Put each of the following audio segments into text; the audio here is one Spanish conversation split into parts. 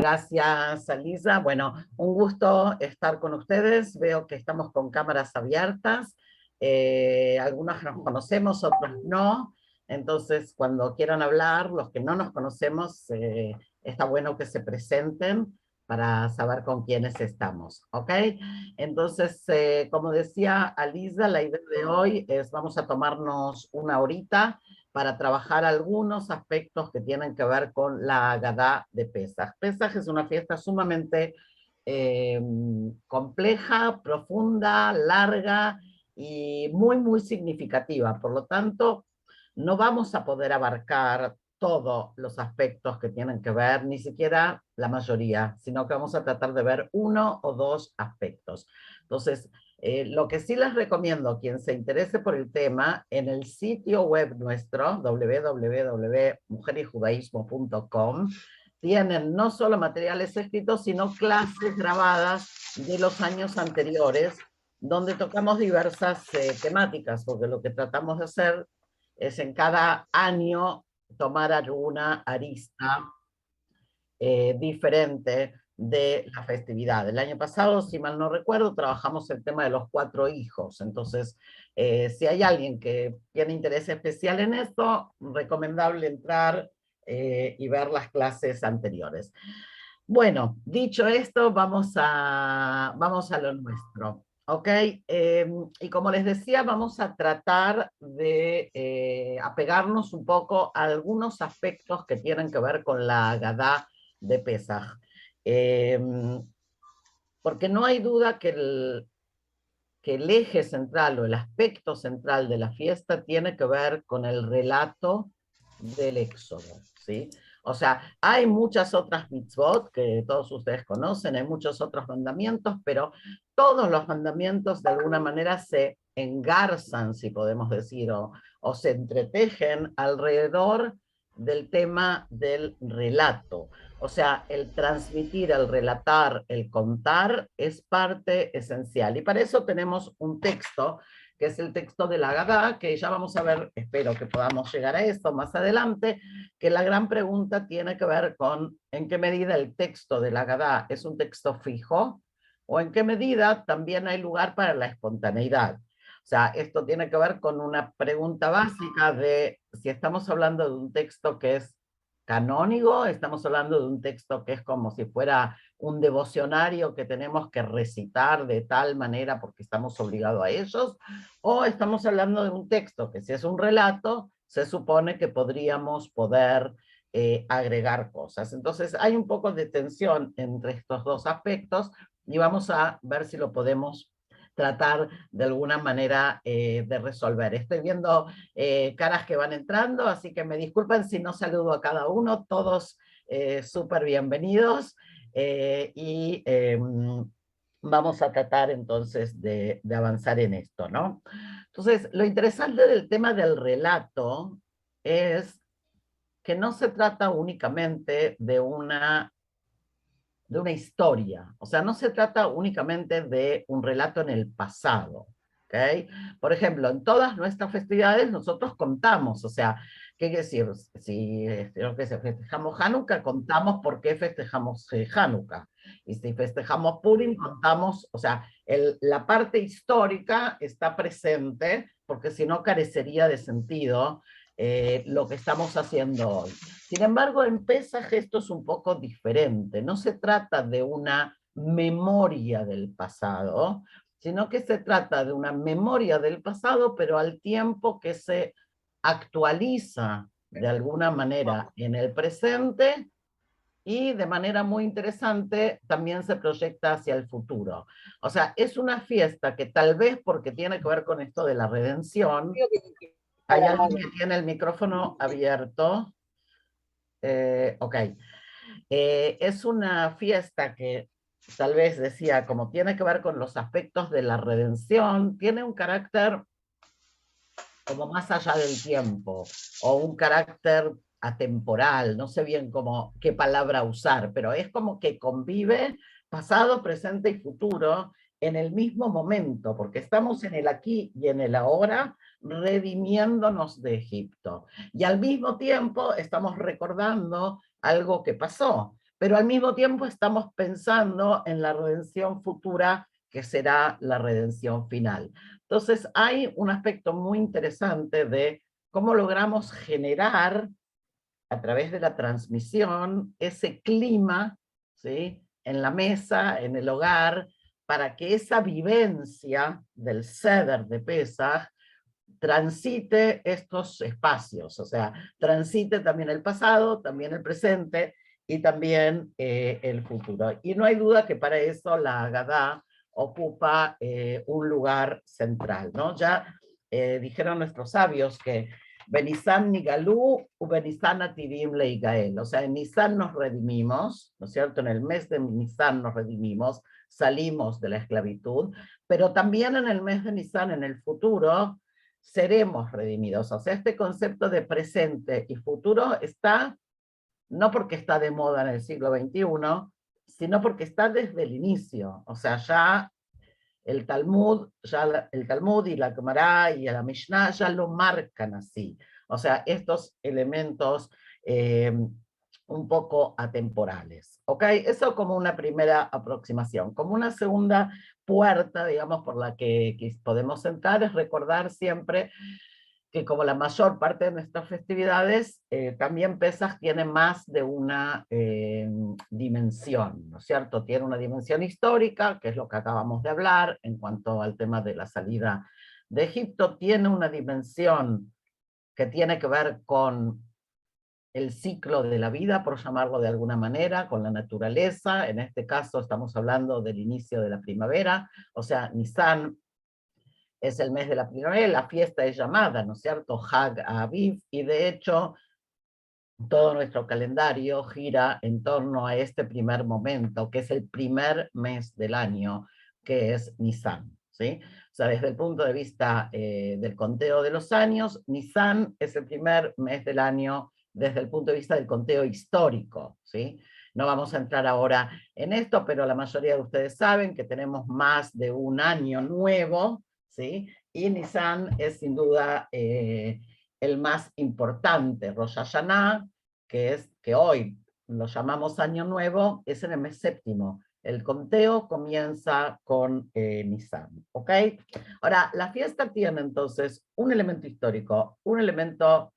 Gracias, Alisa. Bueno, un gusto estar con ustedes. Veo que estamos con cámaras abiertas. Algunos nos conocemos, otros no. Entonces, cuando quieran hablar, los que no nos conocemos, está bueno que se presenten para saber con quiénes estamos, ¿ok? Entonces, como decía Alisa, la idea de hoy es, vamos a tomarnos una horita para trabajar algunos aspectos que tienen que ver con la Agadá de Pesaj. Pesaj es una fiesta sumamente compleja, profunda, larga y muy, muy significativa. Por lo tanto, no vamos a poder abarcar todos los aspectos que tienen que ver, ni siquiera la mayoría, sino que vamos a tratar de ver uno o dos aspectos. Entonces, lo que sí les recomiendo, quien se interese por el tema, en el sitio web nuestro, www.mujeryjudaísmo.com, tienen no solo materiales escritos, sino clases grabadas de los años anteriores, donde tocamos diversas temáticas, porque lo que tratamos de hacer es en cada año tomar alguna arista diferente de la festividad. El año pasado, si mal no recuerdo, trabajamos el tema de los 4 hijos. Entonces, si hay alguien que tiene interés especial en esto, recomendable entrar y ver las clases anteriores. Bueno, dicho esto, vamos a lo nuestro. ¿Ok? Y como les decía, vamos a tratar de apegarnos un poco a algunos aspectos que tienen que ver con la Agadá de Pesaj. Eh, Porque no hay duda que el eje central o el aspecto central de la fiesta tiene que ver con el relato del Éxodo, ¿sí? O sea, hay muchas otras mitzvot que todos ustedes conocen, hay muchos otros mandamientos, pero todos los mandamientos de alguna manera se engarzan, si podemos decir, o se entretejen alrededor del tema del relato. O sea, el transmitir, el relatar, el contar es parte esencial. Y para eso tenemos un texto, que es el texto de la Agadá, que ya vamos a ver, espero que podamos llegar a esto más adelante, que la gran pregunta tiene que ver con en qué medida el texto de la Agadá es un texto fijo o en qué medida también hay lugar para la espontaneidad. O sea, esto tiene que ver con una pregunta básica de si estamos hablando de un texto que es canónico, estamos hablando de un texto que es como si fuera un devocionario que tenemos que recitar de tal manera porque estamos obligados a ellos, o estamos hablando de un texto que si es un relato, se supone que podríamos poder agregar cosas. Entonces hay un poco de tensión entre estos dos aspectos y vamos a ver si lo podemos tratar de alguna manera de resolver. Estoy viendo caras que van entrando, así que me disculpen si no saludo a cada uno, todos súper bienvenidos y vamos a tratar entonces de avanzar en esto, ¿no? Entonces, lo interesante del tema del relato es que no se trata únicamente de una historia. O sea, no se trata únicamente de un relato en el pasado. ¿Okay? Por ejemplo, en todas nuestras festividades nosotros contamos, o sea, ¿qué quiere decir? Si festejamos Hanukkah, contamos por qué festejamos Hanukkah. Y si festejamos Purim, contamos, o sea, la parte histórica está presente, porque si no carecería de sentido lo que estamos haciendo hoy. Sin embargo, en Pesaj esto es un poco diferente. No se trata de una memoria del pasado, sino que se trata de una memoria del pasado, pero al tiempo que se actualiza de alguna manera en el presente y de manera muy interesante también se proyecta hacia el futuro. O sea, es una fiesta que tal vez porque tiene que ver con esto de la redención, hay alguien que tiene el micrófono abierto. Ok. Es una fiesta que tal vez decía, como tiene que ver con los aspectos de la redención, tiene un carácter como más allá del tiempo, o un carácter atemporal, no sé bien cómo, qué palabra usar, pero es como que convive pasado, presente y futuro en el mismo momento, porque estamos en el aquí y en el ahora, redimiéndonos de Egipto. Y al mismo tiempo estamos recordando algo que pasó, pero al mismo tiempo estamos pensando en la redención futura, que será la redención final. Entonces hay un aspecto muy interesante de cómo logramos generar a través de la transmisión ese clima, ¿sí?, en la mesa, en el hogar, para que esa vivencia del Seder de Pesaj transite estos espacios, o sea, transite también el pasado, también el presente y también el futuro. Y no hay duda que para eso la Agadá ocupa un lugar central, ¿no? Ya dijeron nuestros sabios que Benizán Nigalú, Benizán Atirim Leigael, o sea, en Nisan nos redimimos, ¿no es cierto? En el mes de Nisan nos redimimos, salimos de la esclavitud, pero también en el mes de Nisan, en el futuro, seremos redimidos. O sea, este concepto de presente y futuro está, no porque está de moda en el siglo XXI, sino porque está desde el inicio. O sea, ya el Talmud y la Gemara y la Mishnah ya lo marcan así. O sea, estos elementos un poco atemporales. ¿Ok? Eso como una primera aproximación. Como una segunda puerta, digamos, por la que podemos entrar, es recordar siempre que como la mayor parte de nuestras festividades, también Pesaj tiene más de una dimensión, ¿no es cierto? Tiene una dimensión histórica, que es lo que acabamos de hablar, en cuanto al tema de la salida de Egipto, tiene una dimensión que tiene que ver con el ciclo de la vida, por llamarlo de alguna manera, con la naturaleza. En este caso estamos hablando del inicio de la primavera, o sea, Nisan es el mes de la primavera, la fiesta es llamada, ¿no es cierto?, Hag Aviv, y de hecho todo nuestro calendario gira en torno a este primer momento, que es el primer mes del año, que es Nisan, ¿sí? O sea, desde el punto de vista del conteo de los años, Nisan es el primer mes del año desde el punto de vista del conteo histórico, ¿sí? No vamos a entrar ahora en esto, pero la mayoría de ustedes saben que tenemos más de un año nuevo, ¿sí? Y Nisan es sin duda el más importante. Rosh Hashanah, que hoy lo llamamos Año Nuevo, es en el mes séptimo. El conteo comienza con Nisan, ¿ok? Ahora, la fiesta tiene entonces un elemento histórico, un elemento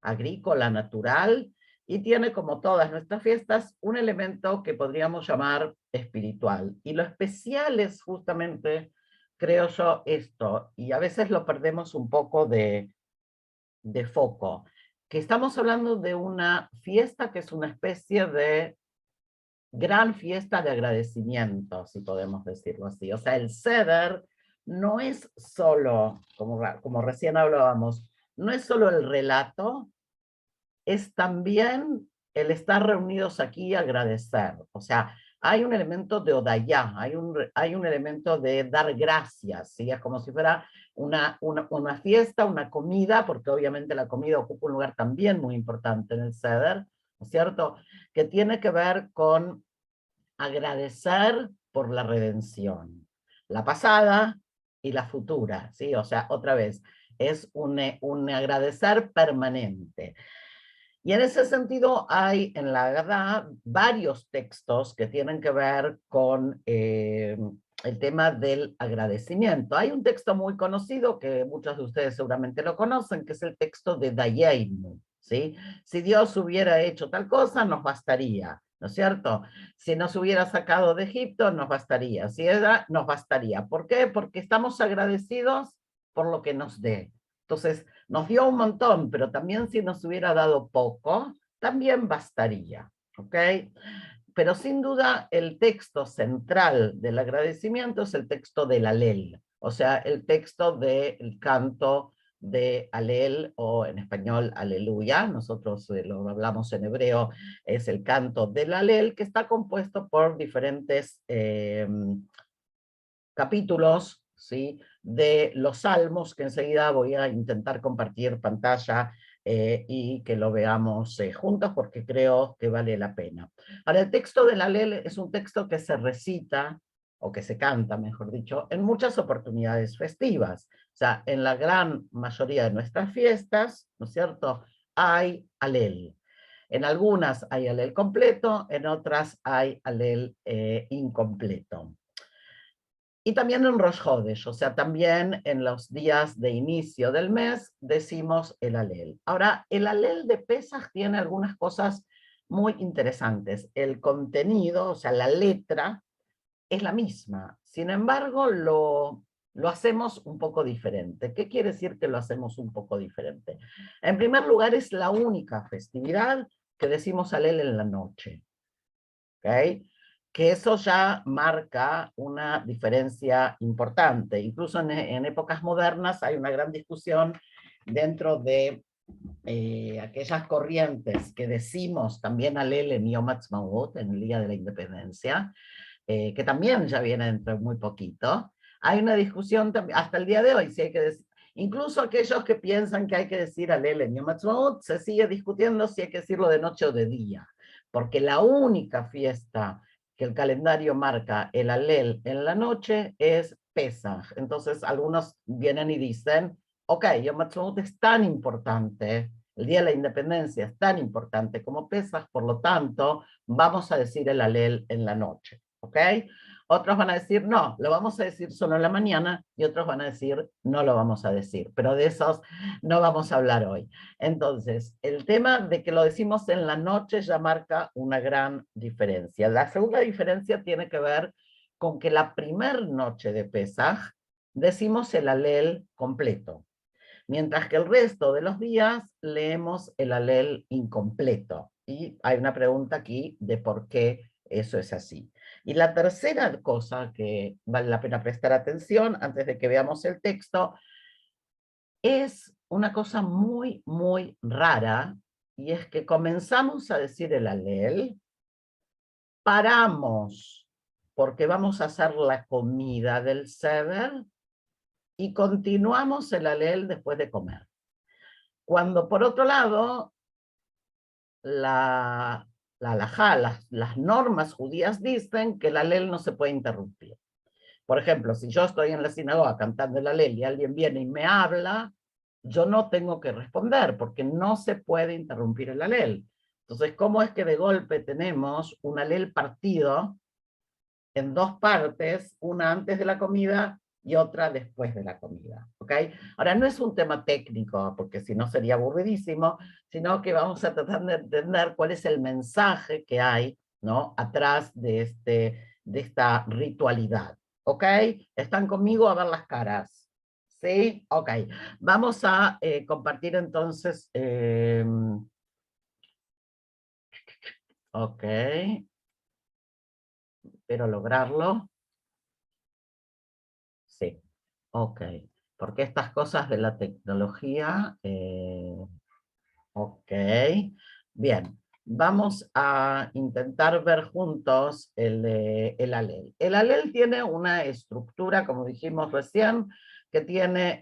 agrícola, natural, y tiene, como todas nuestras fiestas, un elemento que podríamos llamar espiritual. Y lo especial es justamente, creo yo, esto, y a veces lo perdemos un poco de foco, que estamos hablando de una fiesta que es una especie de gran fiesta de agradecimiento, si podemos decirlo así. O sea, el Seder no es solo, como recién hablábamos, no es solo el relato, es también el estar reunidos aquí y agradecer. O sea, hay un elemento de odayá, hay un elemento de dar gracias, ¿sí? Es como si fuera una fiesta, una comida, porque obviamente la comida ocupa un lugar también muy importante en el Seder, ¿no es cierto? Que tiene que ver con agradecer por la redención, la pasada y la futura, ¿sí? O sea, otra vez, es un agradecer permanente. Y en ese sentido hay en la Haggadah varios textos que tienen que ver con el tema del agradecimiento. Hay un texto muy conocido que muchos de ustedes seguramente lo conocen, que es el texto de Dayenu, ¿sí? Si Dios hubiera hecho tal cosa, nos bastaría, ¿no es cierto? Si nos hubiera sacado de Egipto, nos bastaría. Si era, nos bastaría. ¿Por qué? Porque estamos agradecidos por lo que nos dé. Entonces, nos dio un montón, pero también si nos hubiera dado poco, también bastaría, ¿ok? Pero sin duda el texto central del agradecimiento es el texto del Alel, o sea, el texto del canto de Alel, o en español Aleluya, nosotros lo hablamos en hebreo, es el canto del Alel, que está compuesto por diferentes capítulos, ¿sí?, de los salmos, que enseguida voy a intentar compartir pantalla y que lo veamos juntos, porque creo que vale la pena. Ahora, el texto del Alel es un texto que se recita, o que se canta, mejor dicho, en muchas oportunidades festivas. O sea, en la gran mayoría de nuestras fiestas, ¿no es cierto?, hay Alel. En algunas hay alel completo, en otras hay alel incompleto. Y también en Rosh Hodesh, o sea, también en los días de inicio del mes decimos el alel. Ahora, el alel de Pesaj tiene algunas cosas muy interesantes. El contenido, o sea, la letra, es la misma. Sin embargo, lo hacemos un poco diferente. ¿Qué quiere decir que lo hacemos un poco diferente? En primer lugar, es la única festividad que decimos alel en la noche. ¿Ok? Que eso ya marca una diferencia importante. Incluso en épocas modernas hay una gran discusión dentro de aquellas corrientes que decimos también alel en Yom Ha'atzmaut, en el Día de la Independencia, que también ya viene dentro de muy poquito. Hay una discusión hasta el día de hoy, si hay que decir, incluso aquellos que piensan que hay que decir alel en Yom Ha'atzmaut, se sigue discutiendo si hay que decirlo de noche o de día, porque la única fiesta que el calendario marca el alel en la noche es Pesaj. Entonces algunos vienen y dicen, ok, Yom Ha'atzmaut es tan importante, el Día de la Independencia es tan importante como Pesaj, por lo tanto, vamos a decir el alel en la noche. ¿Ok? Otros van a decir, no, lo vamos a decir solo en la mañana, y otros van a decir, no lo vamos a decir, pero de esos no vamos a hablar hoy. Entonces, el tema de que lo decimos en la noche ya marca una gran diferencia. La segunda diferencia tiene que ver con que la primer noche de Pesaj decimos el alel completo, mientras que el resto de los días leemos el alel incompleto. Y hay una pregunta aquí de por qué eso es así. Y la tercera cosa que vale la pena prestar atención antes de que veamos el texto es una cosa muy, muy rara, y es que comenzamos a decir el alel, paramos porque vamos a hacer la comida del seder y continuamos el alel después de comer. Cuando por otro lado, la halajá, las normas judías dicen que el alel no se puede interrumpir. Por ejemplo, si yo estoy en la sinagoga cantando el alel y alguien viene y me habla, yo no tengo que responder porque no se puede interrumpir el alel. Entonces, ¿cómo es que de golpe tenemos un alel partido en dos partes, una antes de la comida y otra después de la comida? ¿Ok? Ahora, no es un tema técnico, porque si no sería aburridísimo, sino que vamos a tratar de entender cuál es el mensaje que hay, ¿no?, atrás de esta ritualidad. ¿Ok? ¿Están conmigo? A ver las caras. ¿Sí? Ok. Vamos a compartir entonces. Ok. Espero lograrlo. Sí. Ok. Porque estas cosas de la tecnología. Ok. Bien. Vamos a intentar ver juntos el alel. El alel tiene una estructura, como dijimos recién, que tiene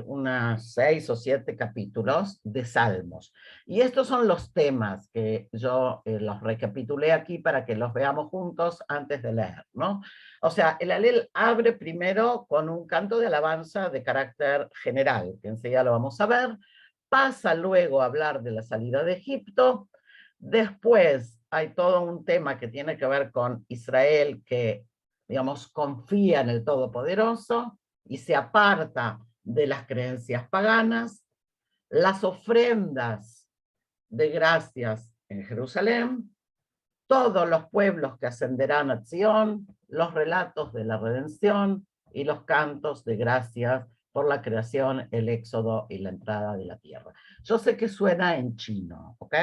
unas 6 o 7 capítulos de salmos. Y estos son los temas que yo los recapitulé aquí para que los veamos juntos antes de leer, ¿no? O sea, el alel abre primero con un canto de alabanza de carácter general, que enseguida lo vamos a ver. Pasa luego a hablar de la salida de Egipto. Después hay todo un tema que tiene que ver con Israel, que, digamos, confía en el Todopoderoso y se aparta de las creencias paganas. Las ofrendas de gracias en Jerusalén, todos los pueblos que ascenderán a Sion, los relatos de la redención y los cantos de gracias por la creación, el éxodo y la entrada de la tierra. Yo sé que suena en chino, ¿ok?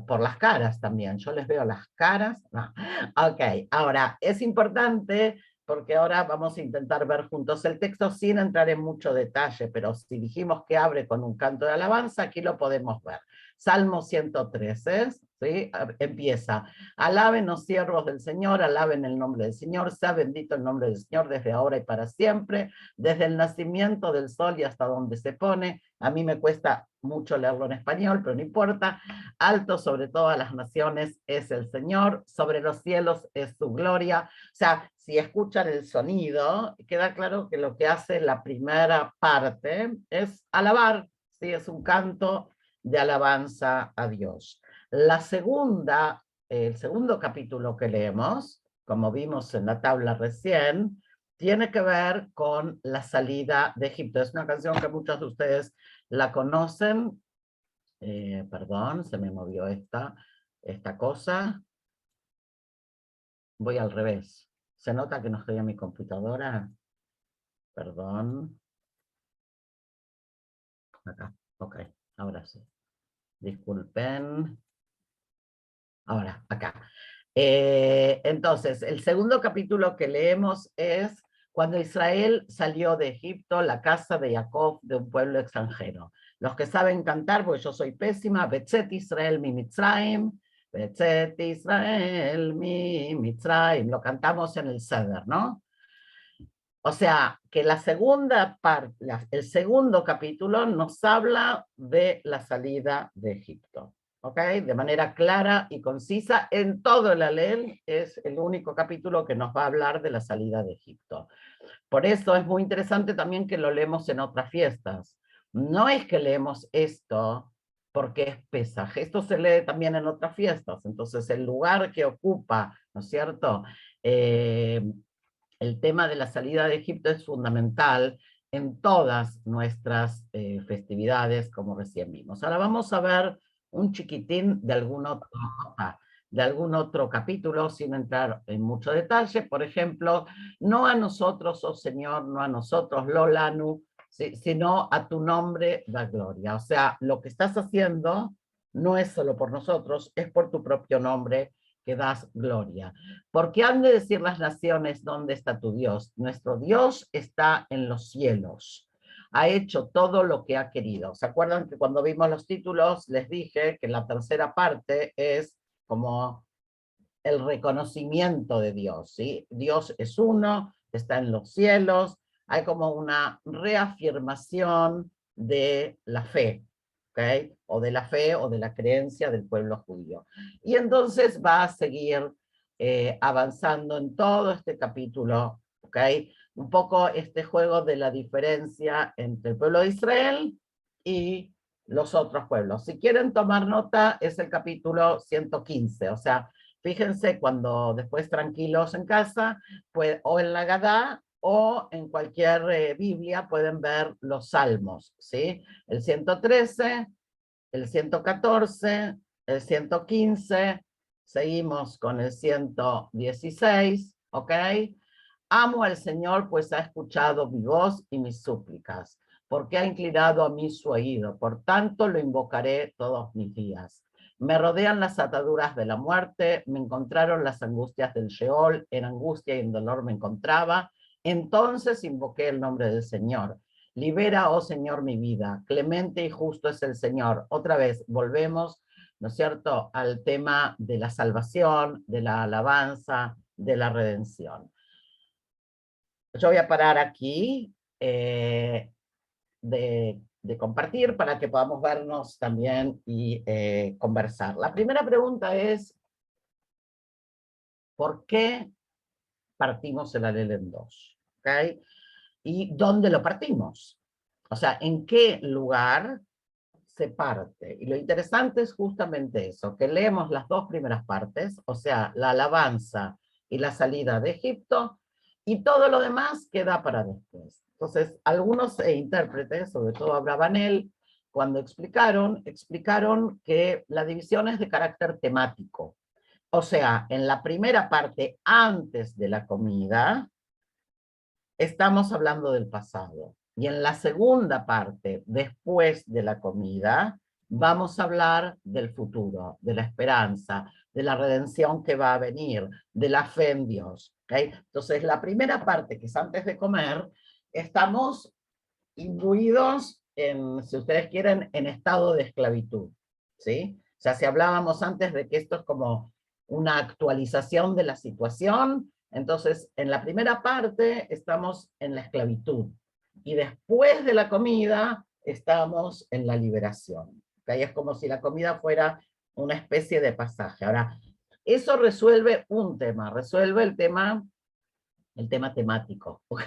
Por las caras también, yo les veo las caras. No. Ok, ahora, es importante porque ahora vamos a intentar ver juntos el texto sin entrar en mucho detalle, pero si dijimos que abre con un canto de alabanza, aquí lo podemos ver. Salmo 113, ¿sí? Empieza: alaben los siervos del Señor, alaben el nombre del Señor, sea bendito el nombre del Señor desde ahora y para siempre, desde el nacimiento del sol y hasta donde se pone. A mí me cuesta mucho leerlo en español, pero no importa. Alto sobre todas las naciones es el Señor, sobre los cielos es su gloria. O sea, si escuchan el sonido, queda claro que lo que hace la primera parte es alabar, ¿sí? Es un canto de alabanza a Dios. El segundo capítulo que leemos, como vimos en la tabla recién, tiene que ver con la salida de Egipto. Es una canción que muchos de ustedes la conocen. Perdón, se me movió esta cosa. Voy al revés. ¿Se nota que no estoy en mi computadora? Perdón. Acá, ok, ahora sí. Disculpen. Ahora, acá. Entonces, el segundo capítulo que leemos es cuando Israel salió de Egipto, la casa de Jacob, de un pueblo extranjero. Los que saben cantar, porque yo soy pésima, Betzet Israel mi Mitzrayim, Betzet Israel mi Mitzrayim, lo cantamos en el Seder, ¿no? O sea, que la segunda parte, el segundo capítulo nos habla de la salida de Egipto. ¿Ok? De manera clara y concisa, en todo el Alel es el único capítulo que nos va a hablar de la salida de Egipto. Por eso es muy interesante también que lo leemos en otras fiestas. No es que leemos esto porque es Pesaj, esto se lee también en otras fiestas, entonces el lugar que ocupa, ¿no es cierto?, el tema de la salida de Egipto es fundamental en todas nuestras festividades, como recién vimos. Ahora vamos a ver un chiquitín de algún otro capítulo, sin entrar en mucho detalle. Por ejemplo, no a nosotros, oh Señor, no a nosotros, Lolanu, sino a tu nombre da gloria. O sea, lo que estás haciendo no es solo por nosotros, es por tu propio nombre que das gloria. Porque han de decir las naciones, ¿dónde está tu Dios? Nuestro Dios está en los cielos. Ha hecho todo lo que ha querido. ¿Se acuerdan que cuando vimos los títulos les dije que la tercera parte es como el reconocimiento de Dios, ¿sí? Dios es uno, está en los cielos, hay como una reafirmación de la fe, ¿ok? O de la fe o de la creencia del pueblo judío. Y entonces va a seguir avanzando en todo este capítulo, ¿ok? Un poco este juego de la diferencia entre el pueblo de Israel y los otros pueblos. Si quieren tomar nota, es el capítulo 115, o sea, fíjense cuando después tranquilos en casa, pues, o en la Gadá, o en cualquier Biblia pueden ver los salmos, ¿sí? El 113, el 114, el 115, seguimos con el 116, ¿ok? Amo al Señor, pues ha escuchado mi voz y mis súplicas, porque ha inclinado a mí su oído, por tanto lo invocaré todos mis días. Me rodean las ataduras de la muerte, me encontraron las angustias del Sheol, en angustia y en dolor me encontraba, entonces invoqué el nombre del Señor. Libera, oh Señor, mi vida, clemente y justo es el Señor. Otra vez, volvemos, ¿no es cierto?, al tema de la salvación, de la alabanza, de la redención. Yo voy a parar aquí de compartir para que podamos vernos también y conversar. La primera pregunta es, ¿por qué partimos el Alel en dos? ¿Okay? ¿Y dónde lo partimos? O sea, ¿en qué lugar se parte? Y lo interesante es justamente eso, que leemos las dos primeras partes, o sea, la alabanza y la salida de Egipto, y todo lo demás queda para después. Entonces, algunos intérpretes, sobre todo Abravanel, cuando explicaron que la división es de carácter temático. O sea, en la primera parte, antes de la comida, estamos hablando del pasado. Y en la segunda parte, después de la comida, vamos a hablar del futuro, de la esperanza, de la redención que va a venir, de la fe en Dios. ¿Okay? Entonces, la primera parte, que es antes de comer, estamos imbuidos en, si ustedes quieren, en estado de esclavitud. ¿Sí? O sea, si hablábamos antes de que esto es como una actualización de la situación, entonces en la primera parte estamos en la esclavitud y después de la comida estamos en la liberación. ¿Okay? Es como si la comida fuera una especie de pasaje. Ahora, eso resuelve un tema, resuelve el tema temático, ¿ok?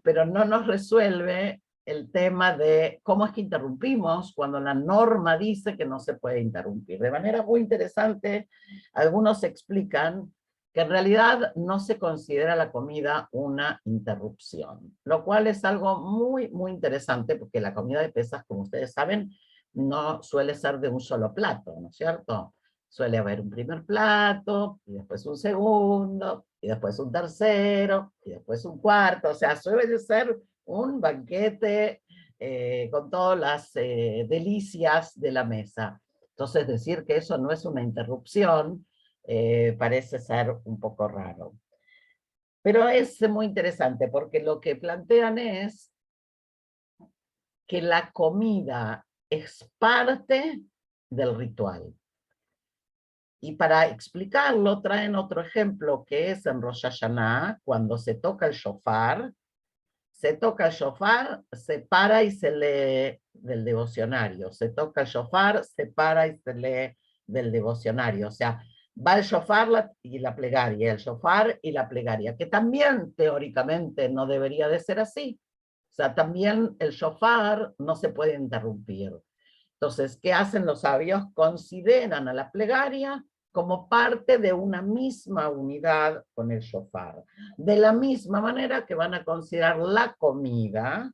Pero no nos resuelve el tema de cómo es que interrumpimos cuando la norma dice que no se puede interrumpir. De manera muy interesante, algunos explican que en realidad no se considera la comida una interrupción, lo cual es algo muy, muy interesante, porque la comida de pesas, como ustedes saben, no suele ser de un solo plato, ¿no es cierto? Suele haber un primer plato, y después un segundo, y después un tercero, y después un cuarto, o sea, suele ser un banquete con todas las delicias de la mesa. Entonces decir que eso no es una interrupción parece ser un poco raro. Pero es muy interesante porque lo que plantean es que la comida es parte del ritual. Y para explicarlo traen otro ejemplo que es en Rosh Hashanah, cuando se toca el shofar, se para y se lee del devocionario. Se toca el shofar, se para y se lee del devocionario. O sea, va el shofar y la plegaria, el shofar y la plegaria, que también teóricamente no debería de ser así. O sea, también el shofar no se puede interrumpir. Entonces, ¿qué hacen los sabios? Consideran a la plegaria como parte de una misma unidad con el shofar. De la misma manera que van a considerar la comida,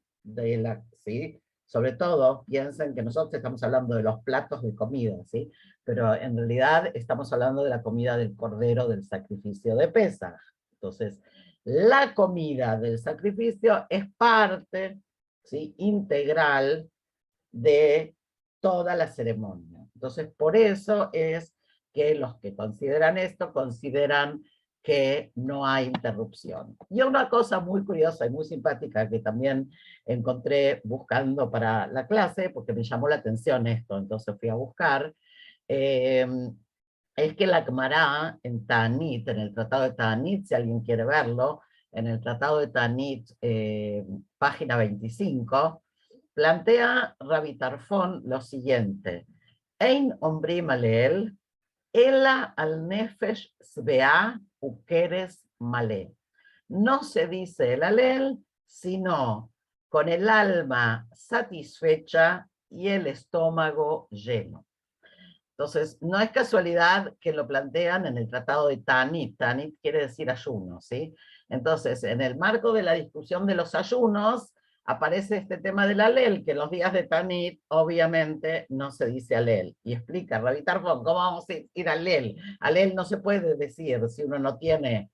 ¿sí? Sobre todo, piensen que nosotros estamos hablando de los platos de comida, ¿sí? Pero en realidad estamos hablando de la comida del cordero del sacrificio de Pesaj. Entonces, la comida del sacrificio es parte, ¿sí? Integral de toda la ceremonia. Entonces, por eso es que los que consideran esto consideran que no hay interrupción. Y una cosa muy curiosa y muy simpática que también encontré buscando para la clase, porque me llamó la atención esto, entonces fui a buscar, eh, es que la Gemara en Ta'anit, en el Tratado de Ta'anit, si alguien quiere verlo, en el Tratado de Ta'anit, página 25, plantea Rabbi Tarfón lo siguiente: Ein ombrim alel, ela al nefesh svea ukeres malé. No se dice el alel, sino con el alma satisfecha y el estómago lleno. Entonces, no es casualidad que lo plantean en el tratado de Tanit. Tanit quiere decir ayuno, ¿sí? Entonces, en el marco de la discusión de los ayunos, aparece este tema del alel, que en los días de Tanit, obviamente, no se dice alel. Y explica Rabbi Tarfón, ¿cómo vamos a ir alel? Alel no se puede decir si uno no tiene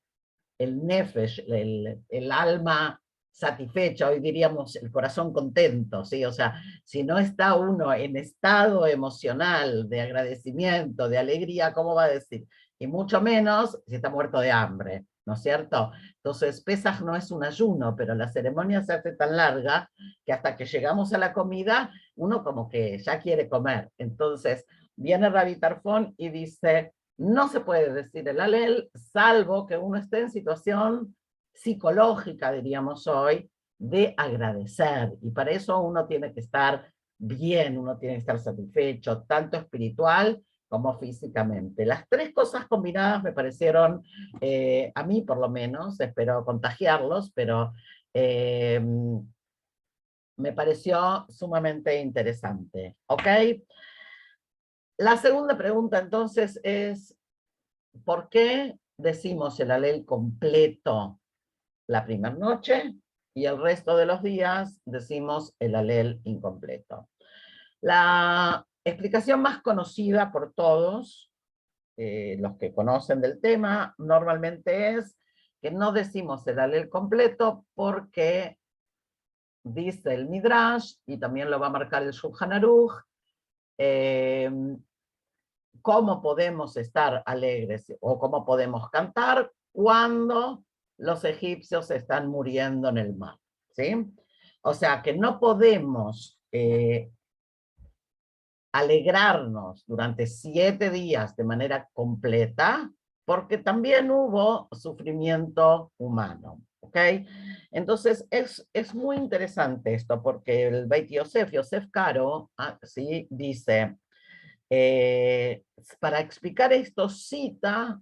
el nefesh, el alma satisfecha, hoy diríamos el corazón contento, ¿sí? O sea, si no está uno en estado emocional de agradecimiento, de alegría, ¿cómo va a decir? Y mucho menos si está muerto de hambre, ¿no es cierto? Entonces, Pesaj no es un ayuno, pero la ceremonia se hace tan larga que hasta que llegamos a la comida, uno como que ya quiere comer. Entonces, viene Rabbi Tarfón y dice: no se puede decir el alel, salvo que uno esté en situación psicológica, diríamos hoy, de agradecer. Y para eso uno tiene que estar bien, uno tiene que estar satisfecho, tanto espiritual como físicamente. Las tres cosas combinadas me parecieron, a mí por lo menos, espero contagiarlos, pero me pareció sumamente interesante. ¿Ok? La segunda pregunta entonces es: ¿por qué decimos el alel completo la primera noche y el resto de los días decimos el alel incompleto? La explicación más conocida por todos, los que conocen del tema, normalmente es que no decimos el alel completo porque dice el Midrash, y también lo va a marcar el Shulchan Aruch, cómo podemos estar alegres o cómo podemos cantar cuando los egipcios están muriendo en el mar, ¿sí? O sea que no podemos alegrarnos durante 7 días de manera completa, porque también hubo sufrimiento humano, ¿ok? Entonces es muy interesante esto, porque el Beit Yosef, Yosef Caro, ¿sí? Dice, para explicar esto, cita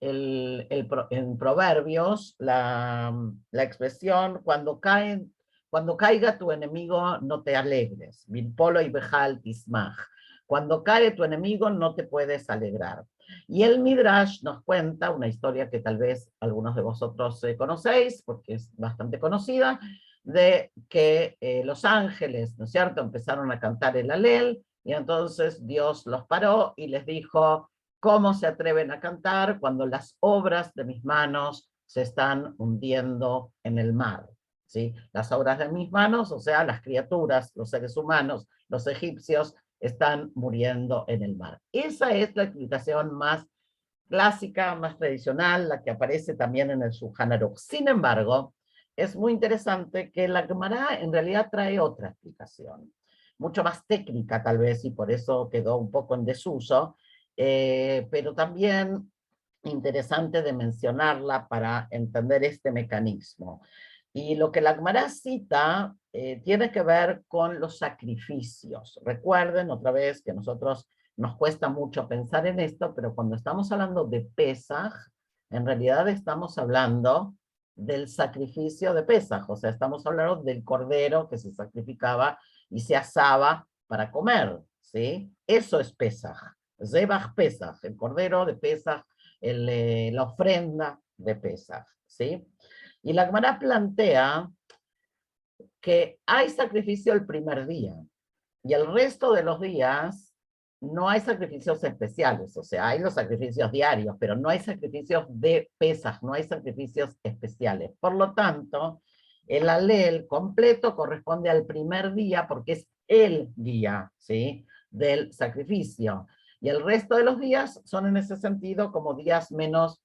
en Proverbios la expresión: cuando caen cuando caiga tu enemigo no te alegres. Bilpolo y Bejal Tismach. Cuando cae tu enemigo no te puedes alegrar. Y el Midrash nos cuenta una historia que tal vez algunos de vosotros conocéis, porque es bastante conocida, de que los ángeles, ¿no es cierto?, empezaron a cantar el Alel, y entonces Dios los paró y les dijo, ¿cómo se atreven a cantar cuando las obras de mis manos se están hundiendo en el mar? ¿Sí? Las obras de mis manos, o sea, las criaturas, los seres humanos, los egipcios, están muriendo en el mar. Esa es la explicación más clásica, más tradicional, la que aparece también en el Shulchan Aruch. Sin embargo, es muy interesante que la Gemara en realidad trae otra explicación, mucho más técnica tal vez, y por eso quedó un poco en desuso, pero también interesante de mencionarla para entender este mecanismo. Y lo que la Gemara cita tiene que ver con los sacrificios. Recuerden otra vez que nosotros nos cuesta mucho pensar en esto, pero cuando estamos hablando de Pesaj, en realidad estamos hablando del sacrificio de Pesaj, o sea, estamos hablando del cordero que se sacrificaba y se asaba para comer, ¿sí? Eso es Pesaj. Zebach Pesaj, el cordero de Pesaj, la ofrenda de Pesaj, ¿sí? Y la Gemara plantea que hay sacrificio el primer día, y el resto de los días no hay sacrificios especiales, o sea, hay los sacrificios diarios, pero no hay sacrificios de pesas, no hay sacrificios especiales. Por lo tanto, el alel completo corresponde al primer día porque es el día, ¿sí?, del sacrificio. Y el resto de los días son en ese sentido como días menos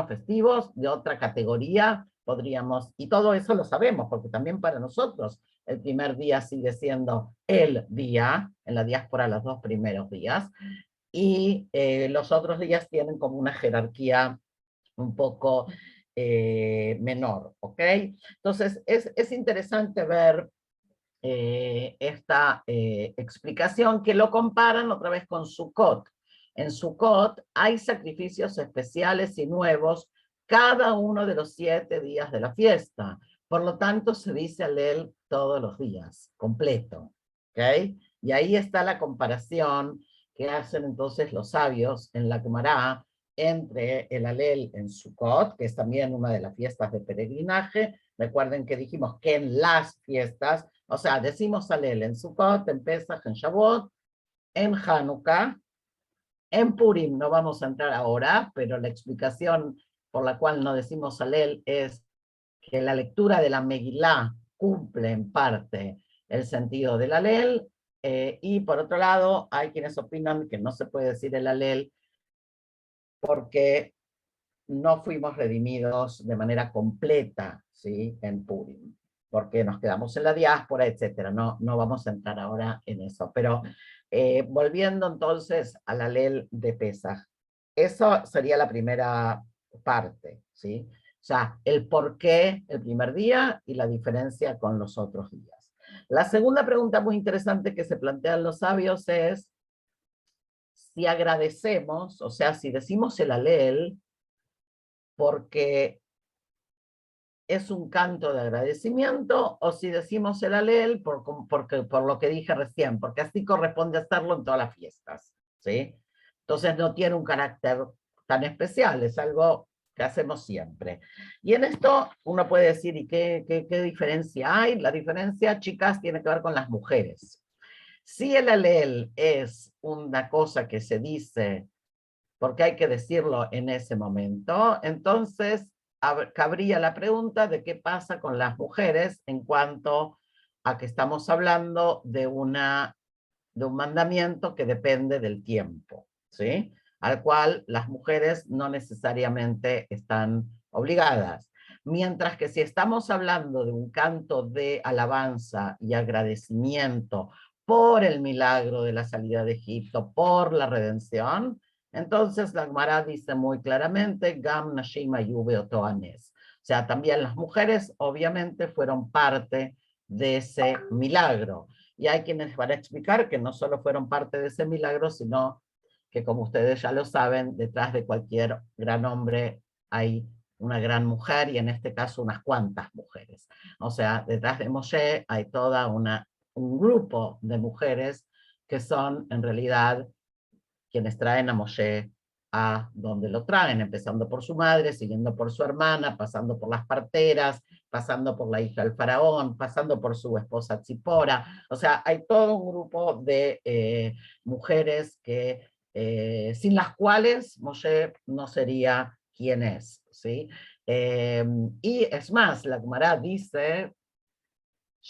festivos, de otra categoría, podríamos, y todo eso lo sabemos, porque también para nosotros el primer día sigue siendo el día, en la diáspora los 2 primeros días, y los otros días tienen como una jerarquía un poco menor, ¿ok? Entonces es interesante ver esta explicación que lo comparan otra vez con Sukkot. En Sukkot hay sacrificios especiales y nuevos cada uno de los 7 días de la fiesta. Por lo tanto, se dice Alel todos los días, completo. ¿Ok? Y ahí está la comparación que hacen entonces los sabios en la Gemara entre el Alel en Sukkot, que es también una de las fiestas de peregrinaje. Recuerden que dijimos que en las fiestas, o sea, decimos Alel en Sukkot, en Pesach, en Shavuot, en Hanukkah, en Purim no vamos a entrar ahora, pero la explicación por la cual no decimos Alel es que la lectura de la Megilá cumple en parte el sentido del Alel, y por otro lado hay quienes opinan que no se puede decir el Alel porque no fuimos redimidos de manera completa, ¿sí?, en Purim, porque nos quedamos en la diáspora, etcétera. No vamos a entrar ahora en eso, pero volviendo entonces a la ley de Pesaj, eso sería la primera parte, ¿sí? O sea, el por qué el primer día y la diferencia con los otros días. La segunda pregunta muy interesante que se plantean los sabios es si agradecemos, o sea, si decimos el alel, porque es un canto de agradecimiento, o si decimos el alel por lo que dije recién, porque así corresponde hacerlo en todas las fiestas, ¿sí? Entonces no tiene un carácter tan especial, es algo que hacemos siempre. Y en esto uno puede decir, ¿y qué diferencia hay? La diferencia, chicas, tiene que ver con las mujeres. Si el alel es una cosa que se dice porque hay que decirlo en ese momento, entonces cabría la pregunta de qué pasa con las mujeres en cuanto a que estamos hablando de un mandamiento que depende del tiempo, ¿sí?, al cual las mujeres no necesariamente están obligadas. Mientras que si estamos hablando de un canto de alabanza y agradecimiento por el milagro de la salida de Egipto, por la redención, entonces la Gemara dice muy claramente, Gam Nashim Ayube Otoanes. O sea, también las mujeres obviamente fueron parte de ese milagro. Y hay quienes van a explicar que no solo fueron parte de ese milagro, sino que, como ustedes ya lo saben, detrás de cualquier gran hombre hay una gran mujer y en este caso unas cuantas mujeres. O sea, detrás de Moshe hay toda un grupo de mujeres que son en realidad quienes traen a Moshe a donde lo traen, empezando por su madre, siguiendo por su hermana, pasando por las parteras, pasando por la hija del faraón, pasando por su esposa Tzipora. O sea, hay todo un grupo de mujeres que, sin las cuales Moshe no sería quien es. ¿Sí? Y es más, la Gemara dice, o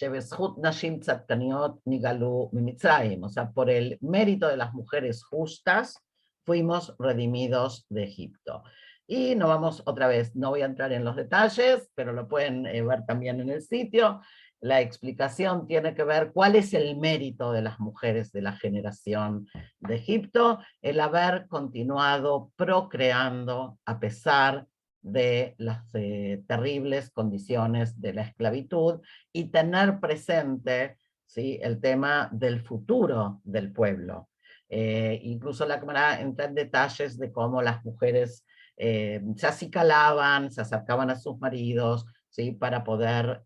sea, por el mérito de las mujeres justas, fuimos redimidos de Egipto. Y no vamos otra vez, no voy a entrar en los detalles, pero lo pueden ver también en el sitio. La explicación tiene que ver cuál es el mérito de las mujeres de la generación de Egipto, el haber continuado procreando a pesar de las terribles condiciones de la esclavitud y tener presente, ¿sí?, el tema del futuro del pueblo. Incluso la Cámara entra en detalles de cómo las mujeres se acicalaban, se acercaban a sus maridos, ¿sí?, para poder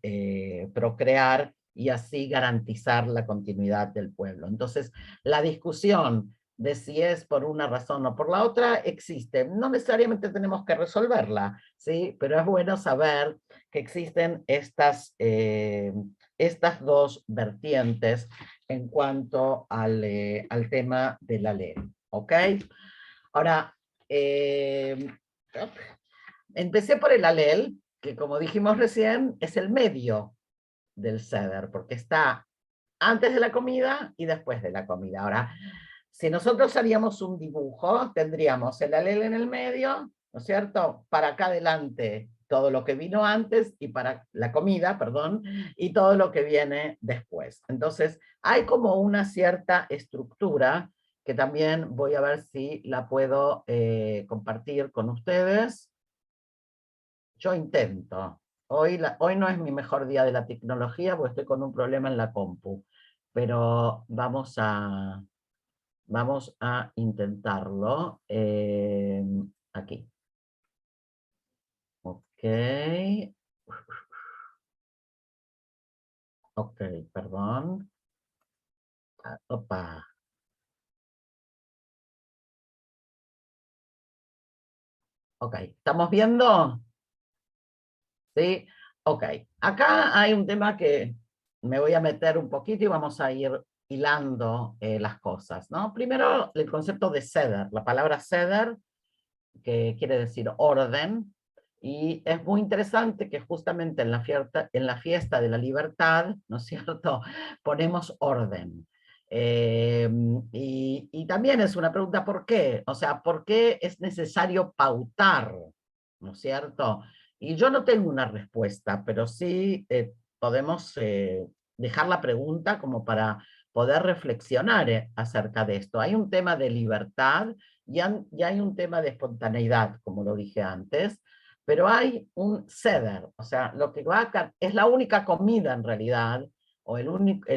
procrear y así garantizar la continuidad del pueblo. Entonces, la discusión de si es por una razón o por la otra existe. No necesariamente tenemos que resolverla, ¿sí? Pero es bueno saber que existen estas dos vertientes en cuanto al tema de la ley. ¿Ok? Ahora, empecé por el alel, que como dijimos recién, es el medio del ceder, porque está antes de la comida y después de la comida. Ahora, si nosotros haríamos un dibujo, tendríamos el alel en el medio, ¿no es cierto? Para acá adelante todo lo que vino antes y para la comida, perdón, y todo lo que viene después. Entonces, hay como una cierta estructura que también voy a ver si la puedo compartir con ustedes. Yo intento. Hoy no es mi mejor día de la tecnología porque estoy con un problema en la compu, pero vamos a intentarlo. Aquí. Ok. Ok, perdón. Opa. Ok, ¿estamos viendo? ¿Sí? Ok. Acá hay un tema que me voy a meter un poquito y vamos a ir hilando las cosas, ¿no? Primero, el concepto de ceder. La palabra ceder, que quiere decir orden, y es muy interesante que justamente en la fiesta de la libertad, ¿no es cierto?, ponemos orden. Y también es una pregunta, ¿por qué? O sea, ¿por qué es necesario pautar? ¿No es cierto? Y yo no tengo una respuesta, pero sí podemos dejar la pregunta como para poder reflexionar acerca de esto. Hay un tema de libertad y hay un tema de espontaneidad, como lo dije antes, pero hay un ceder, o sea, lo que va es la única comida en realidad, o el único,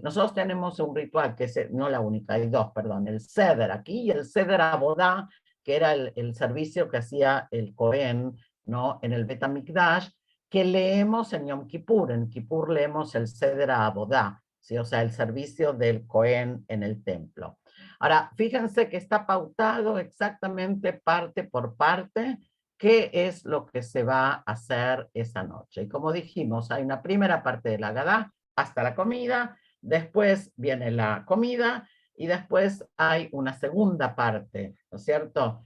nosotros tenemos un ritual que es, no la única, hay dos, perdón, el ceder aquí y el ceder abodá, que era el servicio que hacía el Cohen, ¿no?, en el Bet HaMikdash, que leemos en Yom Kippur. En Kippur leemos el ceder abodá, ¿sí? O sea, el servicio del Cohen en el templo. Ahora, fíjense que está pautado exactamente parte por parte qué es lo que se va a hacer esa noche. Y como dijimos, hay una primera parte de la Haggadá hasta la comida, después viene la comida y después hay una segunda parte, ¿no es cierto?,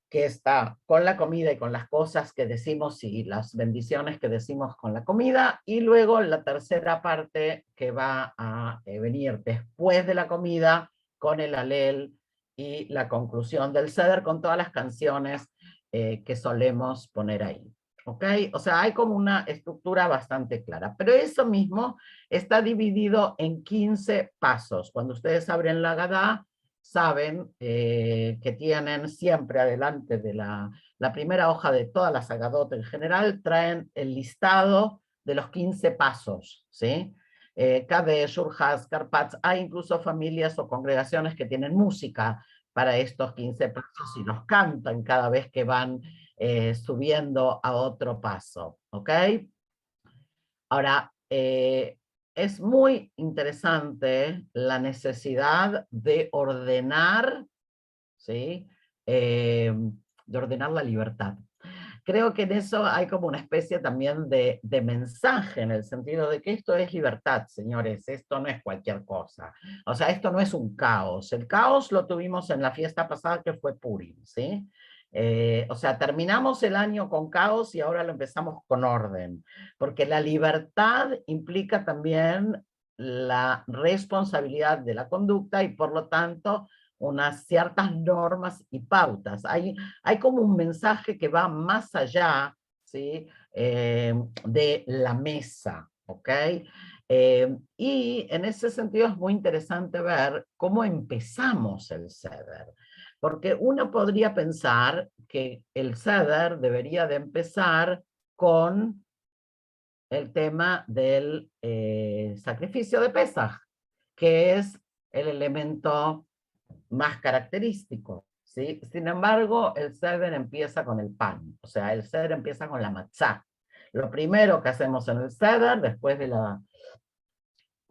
que está con la comida y con las cosas que decimos y las bendiciones que decimos con la comida, y luego la tercera parte que va a venir después de la comida con el alel y la conclusión del Seder con todas las canciones que solemos poner ahí. ¿Ok? O sea, hay como una estructura bastante clara, pero eso mismo está dividido en 15 pasos. Cuando ustedes abren la Haggadá, saben que tienen siempre adelante de la primera hoja de todas las Haggadot en general, traen el listado de los 15 pasos, ¿sí? Kadesh, Urhaz, Karpatz, hay incluso familias o congregaciones que tienen música para estos 15 pasos y los cantan cada vez que van subiendo a otro paso, ¿ok? Ahora, es muy interesante la necesidad de ordenar, ¿sí? De ordenar la libertad. Creo que en eso hay como una especie también de mensaje, en el sentido de que esto es libertad, señores, esto no es cualquier cosa. O sea, esto no es un caos. El caos lo tuvimos en la fiesta pasada que fue Purim, ¿sí? O sea, terminamos el año con caos y ahora lo empezamos con orden, porque la libertad implica también la responsabilidad de la conducta y por lo tanto unas ciertas normas y pautas. Hay como un mensaje que va más allá, ¿sí? De la mesa, ¿ok? Y en ese sentido es muy interesante ver cómo empezamos el Seder. Porque uno podría pensar que el Seder debería de empezar con el tema del sacrificio de Pesaj, que es el elemento más característico, ¿sí? Sin embargo, el Seder empieza con el pan, o sea, el Seder empieza con la matzá. Lo primero que hacemos en el Seder, después de la...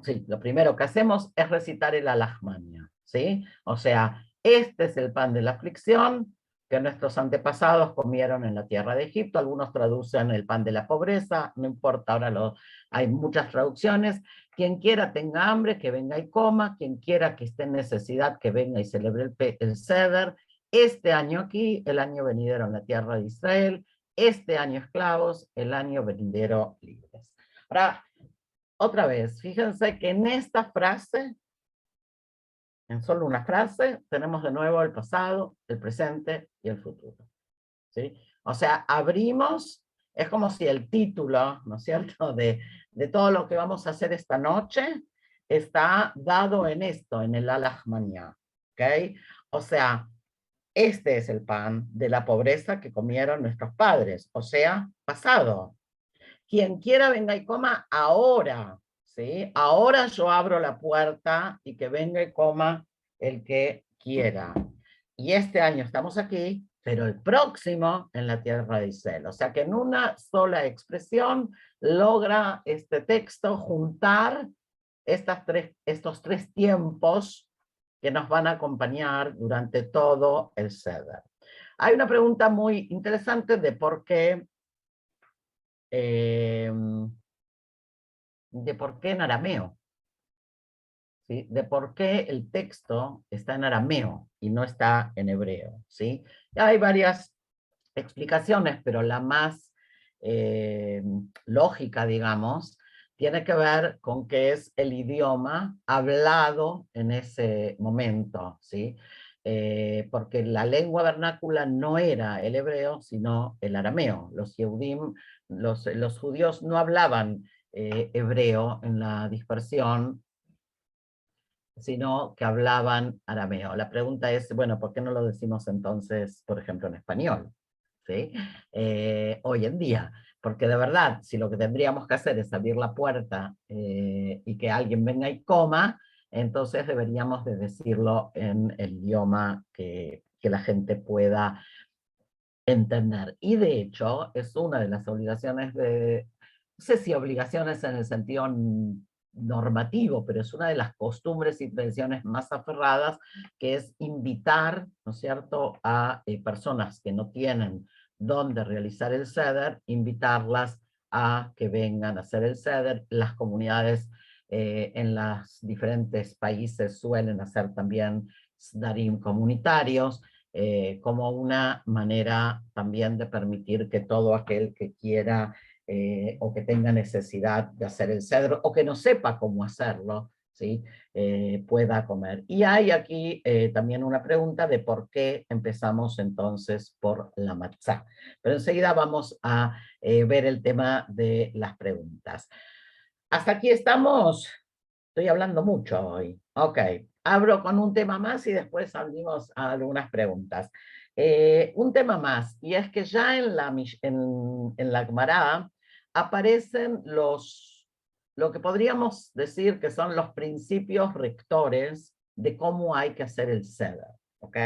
Sí, lo primero que hacemos es recitar el Alajmania, ¿sí? O sea, este es el pan de la aflicción que nuestros antepasados comieron en la tierra de Egipto. Algunos traducen el pan de la pobreza, no importa, ahora hay muchas traducciones. Quien quiera tenga hambre, que venga y coma. Quien quiera que esté en necesidad, que venga y celebre el Seder. Este año aquí, el año venidero en la tierra de Israel. Este año esclavos, el año venidero libres. Ahora, otra vez, fíjense que en esta frase, en solo una frase, tenemos de nuevo el pasado, el presente y el futuro, ¿sí? O sea, abrimos, es como si el título, ¿no es cierto?, de todo lo que vamos a hacer esta noche, está dado en esto, en el Alajmaná, ¿ok? O sea, este es el pan de la pobreza que comieron nuestros padres, o sea, pasado. Quien quiera venga y coma ahora, ¿sí? Ahora yo abro la puerta y que venga y coma el que quiera. Y este año estamos aquí, pero el próximo en la tierra de Israel. O sea que en una sola expresión logra este texto juntar estos tres tiempos que nos van a acompañar durante todo el Seder. Hay una pregunta muy interesante de por qué eh, en arameo, ¿sí? De por qué el texto está en arameo y no está en hebreo, ¿sí? Hay varias explicaciones, pero la más eh, lógica, digamos, tiene que ver con que es el idioma hablado en ese momento, ¿sí? Porque la lengua vernácula no era el hebreo, sino el arameo. Los Yehudim, los judíos no hablaban hebreo en la dispersión, sino que hablaban arameo. La pregunta es, bueno, ¿por qué no lo decimos entonces, por ejemplo, en español? ¿Sí? Hoy en día, porque de verdad, si lo que tendríamos que hacer es abrir la puerta y que alguien venga y coma, entonces deberíamos de decirlo en el idioma que la gente pueda entender. Y de hecho, es una de las obligaciones no sé si obligaciones en el sentido normativo, pero es una de las costumbres y tradiciones más aferradas, que es invitar, ¿no es cierto?, a personas que no tienen dónde realizar el Seder, invitarlas a que vengan a hacer el Seder. Las comunidades en los diferentes países suelen hacer también Sdarim comunitarios, como una manera también de permitir que todo aquel que quiera o que tenga necesidad de hacer el cedro o que no sepa cómo hacerlo, ¿sí? Pueda comer. Y hay aquí también una pregunta de por qué empezamos entonces por la matzá. Pero enseguida vamos a ver el tema de las preguntas. Hasta aquí estamos. Estoy hablando mucho hoy. Ok, abro con un tema más y después abrimos a algunas preguntas. Un tema más, y es que ya en la Gemara aparecen lo que podríamos decir que son los principios rectores de cómo hay que hacer el Seder. ¿Ok?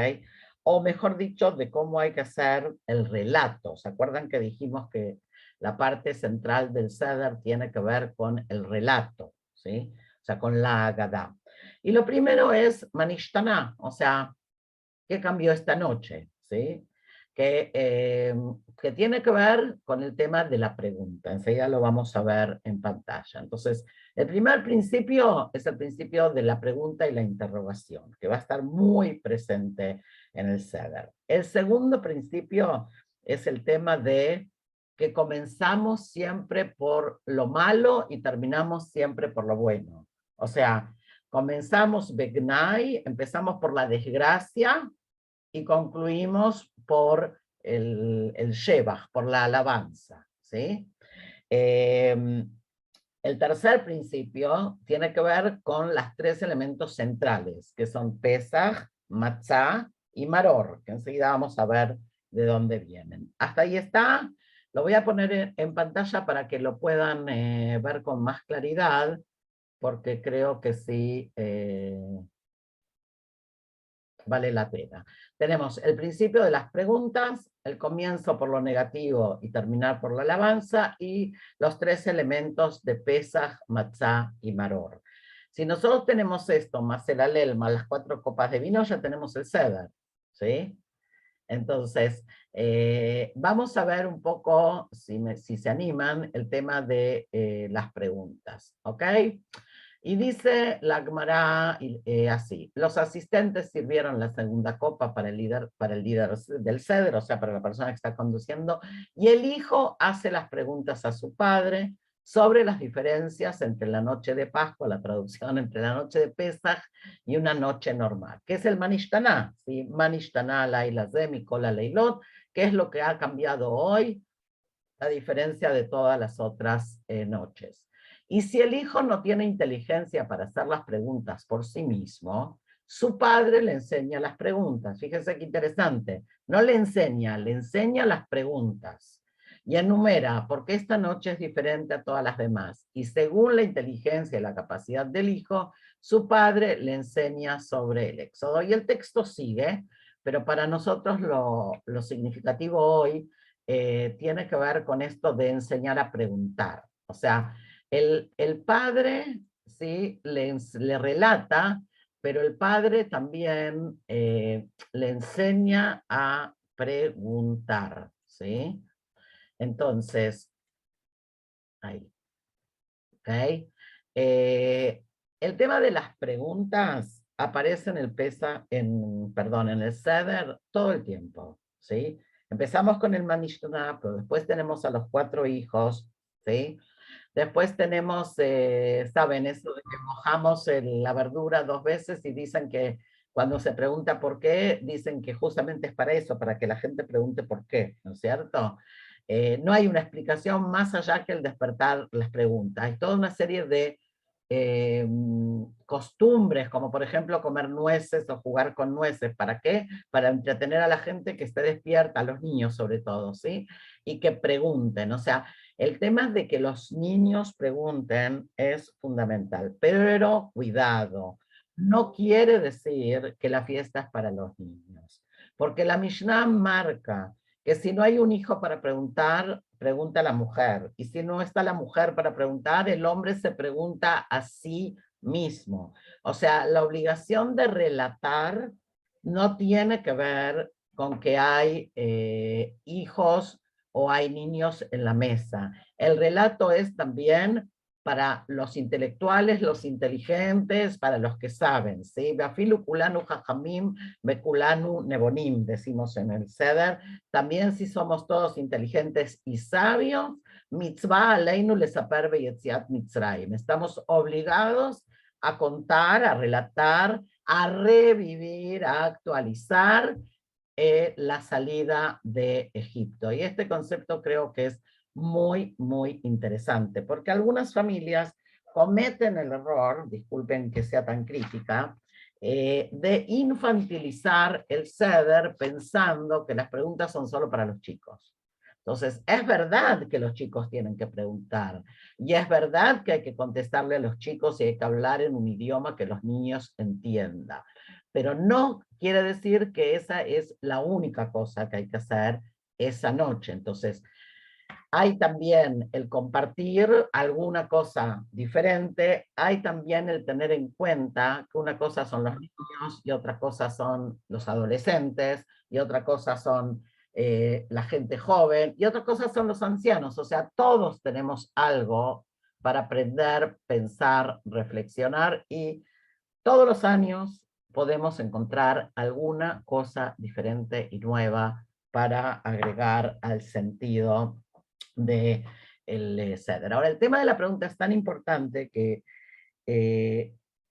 o mejor dicho, de cómo hay que hacer el relato. ¿Se acuerdan que dijimos que la parte central del Seder tiene que ver con el relato, ¿sí? O sea, con la Agadá. Y lo primero es Manishtaná, o sea, ¿qué cambió esta noche? ¿Sí? Que tiene que ver con el tema de la pregunta. Enseguida lo vamos a ver en pantalla. Entonces, el primer principio es el principio de la pregunta y la interrogación, que va a estar muy presente en el Seder. El segundo principio es el tema de que comenzamos siempre por lo malo y terminamos siempre por lo bueno. O sea, comenzamos Begnai, empezamos por la desgracia y concluimos por el Shebach, por la alabanza. ¿Sí? El tercer principio tiene que ver con los tres elementos centrales, que son Pesach, Matzah y Maror, que enseguida vamos a ver de dónde vienen. Hasta ahí está. Lo voy a poner en pantalla para que lo puedan ver con más claridad, porque creo que sí vale la pena. Tenemos el principio de las preguntas, el comienzo por lo negativo y terminar por la alabanza, y los tres elementos de Pesach, Matzah y Maror. Si nosotros tenemos esto, más el alel, más las 4 copas de vino, ya tenemos el Seder, ¿sí? Entonces, vamos a ver un poco, si se animan, el tema de las preguntas, ¿ok? Y dice la Gemara así: los asistentes sirvieron la segunda copa para el líder del ceder, o sea, para la persona que está conduciendo, y el hijo hace las preguntas a su padre sobre las diferencias entre la noche de Pascua, la traducción entre la noche de Pesach y una noche normal, que es el Manishtaná, ¿sí? Manishtaná, Laila Zemi, Kola Leilot, que es lo que ha cambiado hoy, a diferencia de todas las otras noches. Y si el hijo no tiene inteligencia para hacer las preguntas por sí mismo, su padre le enseña las preguntas. Fíjense qué interesante. No le enseña, le enseña las preguntas. Y enumera por qué esta noche es diferente a todas las demás. Y según la inteligencia y la capacidad del hijo, su padre le enseña sobre el éxodo. Y el texto sigue, pero para nosotros lo significativo hoy tiene que ver con esto de enseñar a preguntar. O sea, el padre ¿sí? le relata, pero el padre también le enseña a preguntar. ¿Sí? Entonces, ahí. ¿Okay? El tema de las preguntas aparece en el perdón, en el Seder todo el tiempo. ¿Sí? Empezamos con el Manishna, pero después tenemos a los 4 hijos. ¿Sí? Después tenemos, ¿saben eso de que mojamos la verdura 2 veces y dicen que cuando se pregunta por qué, dicen que justamente es para eso, para que la gente pregunte por qué, ¿no es cierto? No hay una explicación más allá que el despertar las preguntas. Hay toda una serie de costumbres, como por ejemplo comer nueces o jugar con nueces. ¿Para qué? Para entretener a la gente que esté despierta, a los niños sobre todo, ¿sí? Y que pregunten. O sea, el tema de que los niños pregunten es fundamental, pero cuidado, no quiere decir que la fiesta es para los niños, porque la Mishnah marca que si no hay un hijo para preguntar, pregunta a la mujer, y si no está la mujer para preguntar, el hombre se pregunta a sí mismo. O sea, la obligación de relatar no tiene que ver con que hay hijos o hay niños en la mesa. El relato es también para los intelectuales, los inteligentes, para los que saben, ¿sí? Beafilu kulanu jajamim, bekulanu nebonim, decimos en el Seder. También si somos todos inteligentes y sabios, mitzvah aleinu lesaper beyetziat mitzrayim. Estamos obligados a contar, a relatar, a revivir, a actualizar la salida de Egipto. Y este concepto creo que es muy, muy interesante, porque algunas familias cometen el error, disculpen que sea tan crítica, de infantilizar el Seder pensando que las preguntas son solo para los chicos. Entonces, es verdad que los chicos tienen que preguntar, y es verdad que hay que contestarle a los chicos y hay que hablar en un idioma que los niños entiendan. pero no quiere decir que esa es la única cosa que hay que hacer esa noche. Entonces, hay también el compartir alguna cosa diferente, hay también el tener en cuenta que una cosa son los niños y otra cosa son los adolescentes y otra cosa son la gente joven y otra cosa son los ancianos. O sea, todos tenemos algo para aprender, pensar, reflexionar y todos los años podemos encontrar alguna cosa diferente y nueva para agregar al sentido de el ceder. Ahora, el tema de la pregunta es tan importante que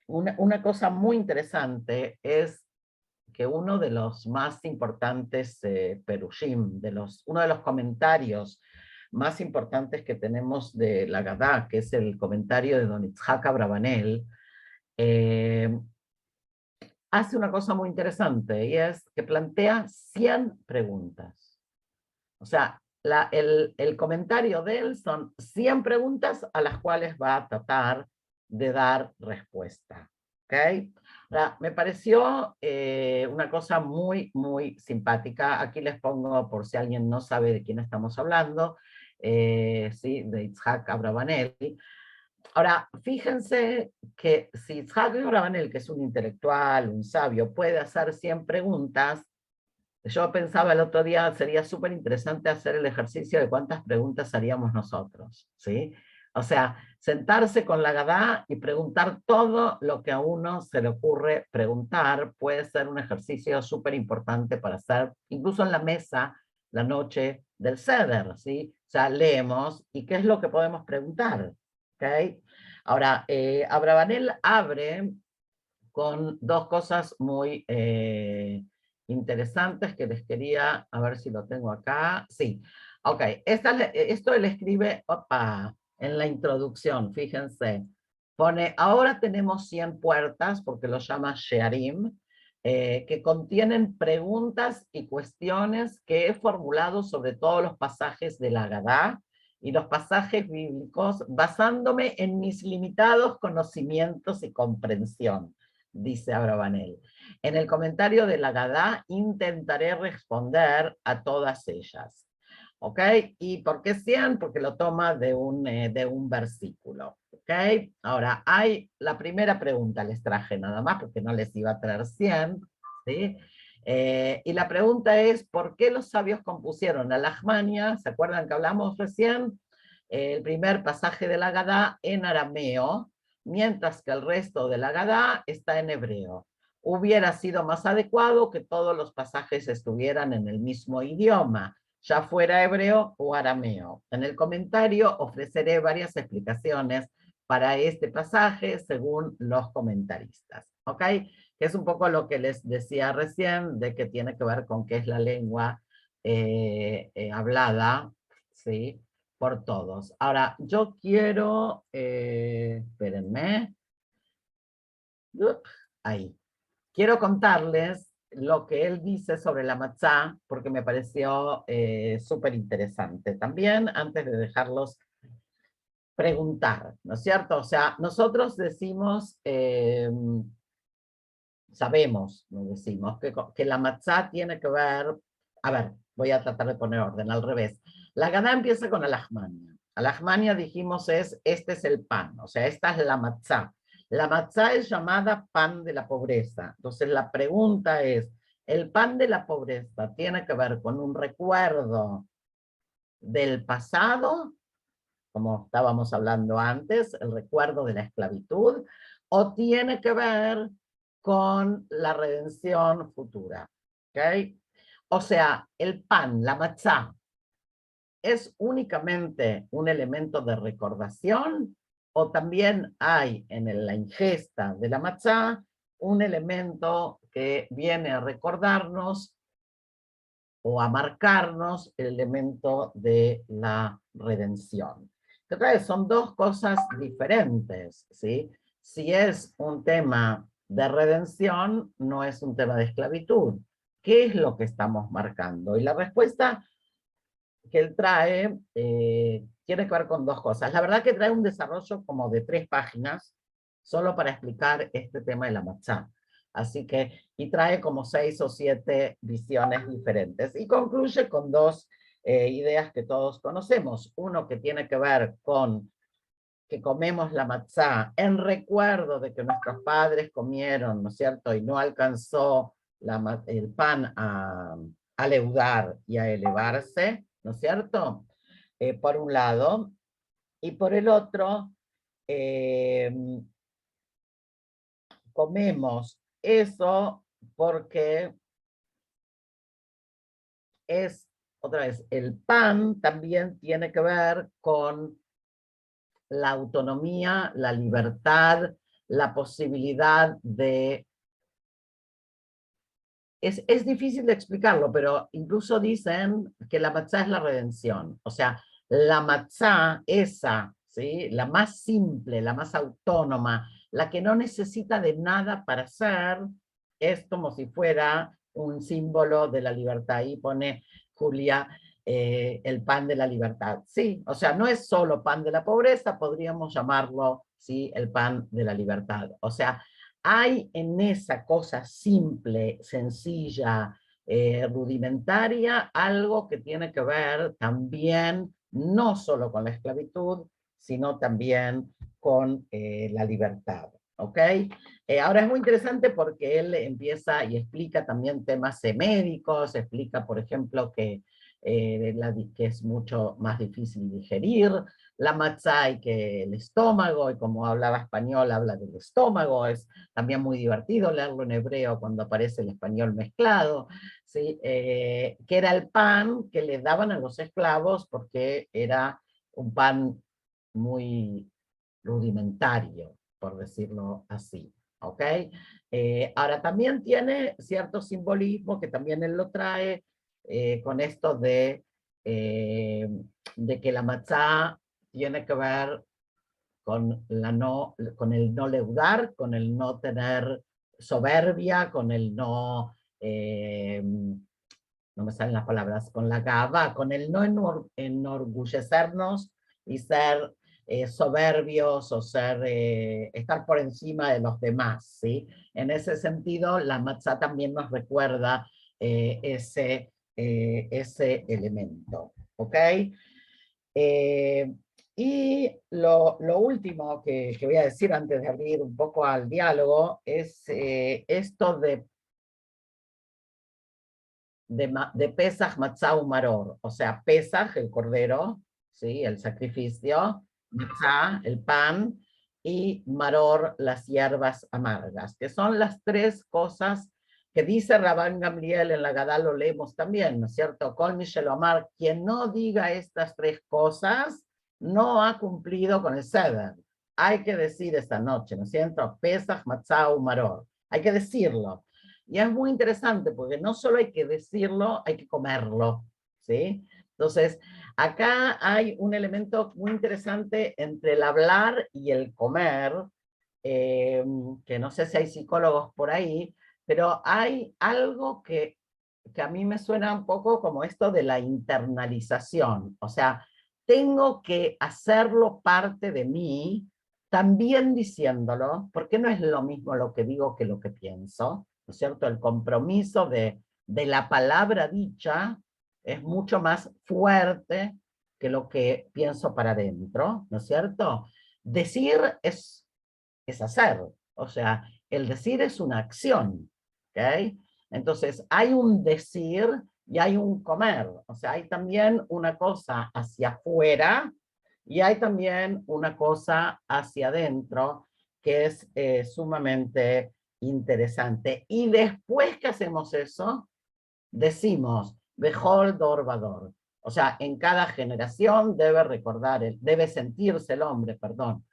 una cosa muy interesante es que uno de los más importantes perushim, uno de los comentarios más importantes que tenemos de la Gadá, que es el comentario de Don Itzhak Abravanel, eh, hace una cosa muy interesante y es que plantea 100 preguntas. O sea, el comentario de él son 100 preguntas a las cuales va a tratar de dar respuesta. ¿Okay? Ahora, me pareció una cosa muy, muy simpática. Aquí les pongo, por si alguien no sabe de quién estamos hablando, ¿sí? De Itzhak Abravanel. Ahora, fíjense que si Itzhak Abravanel, que es un intelectual, un sabio, puede hacer 100 preguntas, yo pensaba el otro día, sería súper interesante hacer el ejercicio de cuántas preguntas haríamos nosotros, ¿sí? O sea, sentarse con la Gadá y preguntar todo lo que a uno se le ocurre preguntar puede ser un ejercicio súper importante para hacer, incluso en la mesa, la noche del Seder, ¿sí? O sea, leemos y qué es lo que podemos preguntar, ¿ok? Ahora, Abravanel abre con dos cosas muy interesantes que les quería, a ver si lo tengo acá. Sí, ok. Esto él escribe en la introducción, fíjense. Pone, ahora tenemos 100 puertas, porque lo llama Shearim, que contienen preguntas y cuestiones que he formulado sobre todos los pasajes de la Gadá y los pasajes bíblicos, basándome en mis limitados conocimientos y comprensión, dice Abravanel. En el comentario de la Gadá intentaré responder a todas ellas. ¿Ok? ¿Y por qué 100? Porque lo toma de un versículo. ¿Ok? Ahora, hay la primera pregunta, les traje nada más porque no les iba a traer 100. ¿Sí? Y la pregunta es, ¿por qué los sabios compusieron a Lachmania? ¿Se acuerdan que hablamos recién? El primer pasaje de la Gadá en arameo, mientras que el resto de la Gadá está en hebreo. Hubiera sido más adecuado que todos los pasajes estuvieran en el mismo idioma, ya fuera hebreo o arameo. En el comentario ofreceré varias explicaciones para este pasaje según los comentaristas. ¿Ok? Que es un poco lo que les decía recién, de que tiene que ver con qué es la lengua hablada, ¿sí? Por todos. Ahora, yo quiero, espérenme, ahí. Quiero contarles lo que él dice sobre la matzá, porque me pareció súper interesante. También, antes de dejarlos preguntar, ¿no es cierto? O sea, nosotros decimos, sabemos, no decimos, que la matzá tiene que ver, a ver, voy a tratar de poner orden, al revés. La Gadá empieza con alajmania. Alajmania dijimos este es el pan, o sea, esta es la matzá. La matzá es llamada pan de la pobreza. Entonces la pregunta es, ¿el pan de la pobreza tiene que ver con un recuerdo del pasado, como estábamos hablando antes, el recuerdo de la esclavitud, o tiene que ver con la redención futura? ¿Okay? O sea, el pan, la matzá, ¿es únicamente un elemento de recordación o también hay en la ingesta de la matzá un elemento que viene a recordarnos o a marcarnos el elemento de la redención? Entonces, son dos cosas diferentes, ¿sí? Si es un tema de redención, no es un tema de esclavitud. ¿Qué es lo que estamos marcando? Y la respuesta que él trae tiene que ver con dos cosas. La verdad que trae un desarrollo como de 3 páginas, solo para explicar este tema de la matzá. Así que, y trae como 6 o 7 visiones diferentes. Y concluye con 2 ideas que todos conocemos. Uno que tiene que ver con que comemos la matzá en recuerdo de que nuestros padres comieron, ¿no es cierto? Y no alcanzó el pan a leudar y a elevarse, ¿no es cierto? Por un lado. Y por el otro, eh, comemos eso porque es, otra vez, el pan también tiene que ver con la autonomía, la libertad, la posibilidad de... Es difícil de explicarlo, pero incluso dicen que la matzá es la redención. O sea, la matzá, esa, ¿sí? La más simple, la más autónoma, la que no necesita de nada para ser, es como si fuera un símbolo de la libertad. Ahí pone Julia el pan de la libertad. Sí, o sea, no es solo pan de la pobreza, podríamos llamarlo, ¿sí? El pan de la libertad. O sea, hay en esa cosa simple, sencilla, rudimentaria, algo que tiene que ver también, no solo con la esclavitud, sino también con la libertad. ¿Ok? Ahora es muy interesante porque él empieza y explica también temas médicos, explica, por ejemplo, que es mucho más difícil digerir la matzá y que el estómago, y como hablaba español, habla del estómago, es también muy divertido leerlo en hebreo cuando aparece el español mezclado, ¿sí? Que era el pan que le daban a los esclavos porque era un pan muy rudimentario, por decirlo así. ¿Ok? Ahora también tiene cierto simbolismo que también él lo trae con esto de que la matzá tiene que ver con el no leudar, con el no tener soberbia, con el no, no me salen las palabras, con la gaba, con el no enorgullecernos y ser soberbios o estar por encima de los demás, ¿sí? En ese sentido, la matzá también nos recuerda ese elemento, ¿ok? Eh, y lo último que voy a decir antes de abrir un poco al diálogo es esto de Pesach, Matzah, Maror. O sea, Pesach, el cordero, ¿sí? El sacrificio, Matzah, el pan, y Maror, las hierbas amargas, que son las 3 cosas que dice Rabán Gamliel en la Gadá, lo leemos también, ¿no es cierto? Kol Michel Omar, quien no diga estas 3 cosas, no ha cumplido con el Seder. Hay que decir esta noche, ¿no es cierto? Pesach, Matzah, Maror. Hay que decirlo. Y es muy interesante porque no solo hay que decirlo, hay que comerlo, ¿sí? Entonces, acá hay un elemento muy interesante entre el hablar y el comer, que no sé si hay psicólogos por ahí, pero hay algo que a mí me suena un poco como esto de la internalización. O sea, tengo que hacerlo parte de mí, también diciéndolo, porque no es lo mismo lo que digo que lo que pienso, ¿no es cierto? El compromiso de la palabra dicha es mucho más fuerte que lo que pienso para adentro, ¿no es cierto? Decir es hacer, o sea, el decir es una acción, ¿ok? Entonces, hay un decir y hay un comer, o sea, hay también una cosa hacia afuera y hay también una cosa hacia adentro que es sumamente interesante. Y después que hacemos eso, decimos, Behol Dor Vador. O sea, en cada generación debe recordar, debe sentirse el hombre, perdón.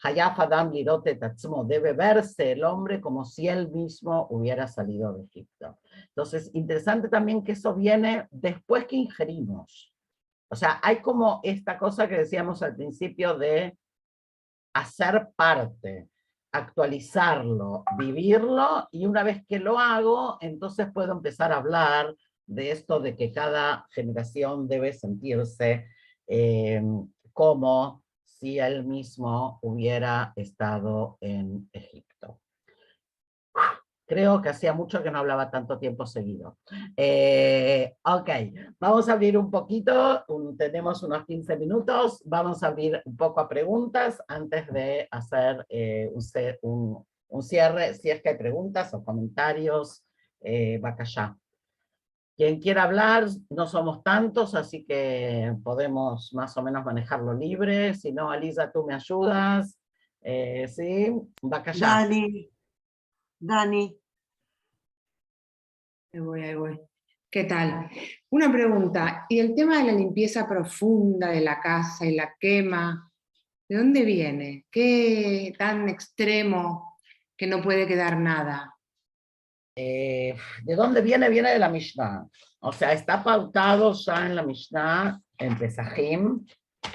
Hayaf Adam Lirote Tatzmo, debe verse el hombre como si él mismo hubiera salido de Egipto. Entonces, interesante también que eso viene después que ingerimos. O sea, hay como esta cosa que decíamos al principio de hacer parte, actualizarlo, vivirlo, y una vez que lo hago, entonces puedo empezar a hablar de esto de que cada generación debe sentirse eh, como si él mismo hubiera estado en Egipto. Creo Creo que hacía mucho que no hablaba tanto tiempo seguido. Ok, vamos a abrir un poquito, tenemos unos 15 minutos, vamos a abrir un poco a preguntas antes de hacer un cierre, si es que hay preguntas o comentarios, Bacallá. Quien quiera hablar, no somos tantos, así que podemos más o menos manejarlo libre. Si no, Alisa, tú me ayudas. ¿Sí? Bacallá. Dani. Ahí voy. ¿Qué tal? Una pregunta. ¿Y el tema de la limpieza profunda de la casa y la quema, de dónde viene? ¿Qué tan extremo que no puede quedar nada? ¿De dónde viene? Viene de la Mishnah. O sea, está pautado ya en la Mishnah, en Pesajim.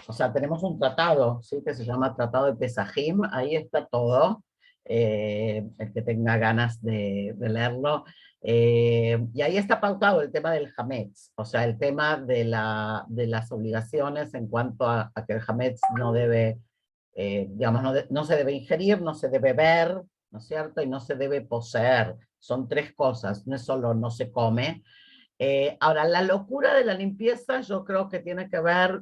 O sea, tenemos un tratado, ¿sí? Que se llama Tratado de Pesajim. Ahí está todo. El que tenga ganas de leerlo. Y ahí está pautado el tema del Hametz. O sea, el tema de las obligaciones en cuanto a que el Hametz no debe, digamos, no se debe ingerir, no se debe ver, ¿no es cierto? Y no se debe poseer. Son tres cosas, no es solo no se come. Ahora, la locura de la limpieza yo creo que tiene que ver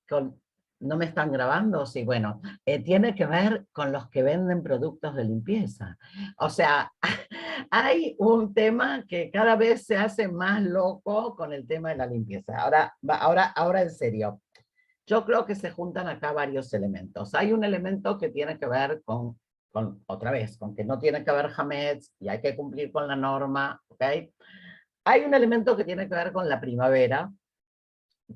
con, ¿no me están grabando? Sí, bueno, tiene que ver con los que venden productos de limpieza. O sea, hay un tema que cada vez se hace más loco con el tema de la limpieza. Ahora en serio. Yo creo que se juntan acá varios elementos. Hay un elemento que tiene que ver otra vez, con que no tiene que haber hametz y hay que cumplir con la norma, ¿ok? Hay un elemento que tiene que ver con la primavera,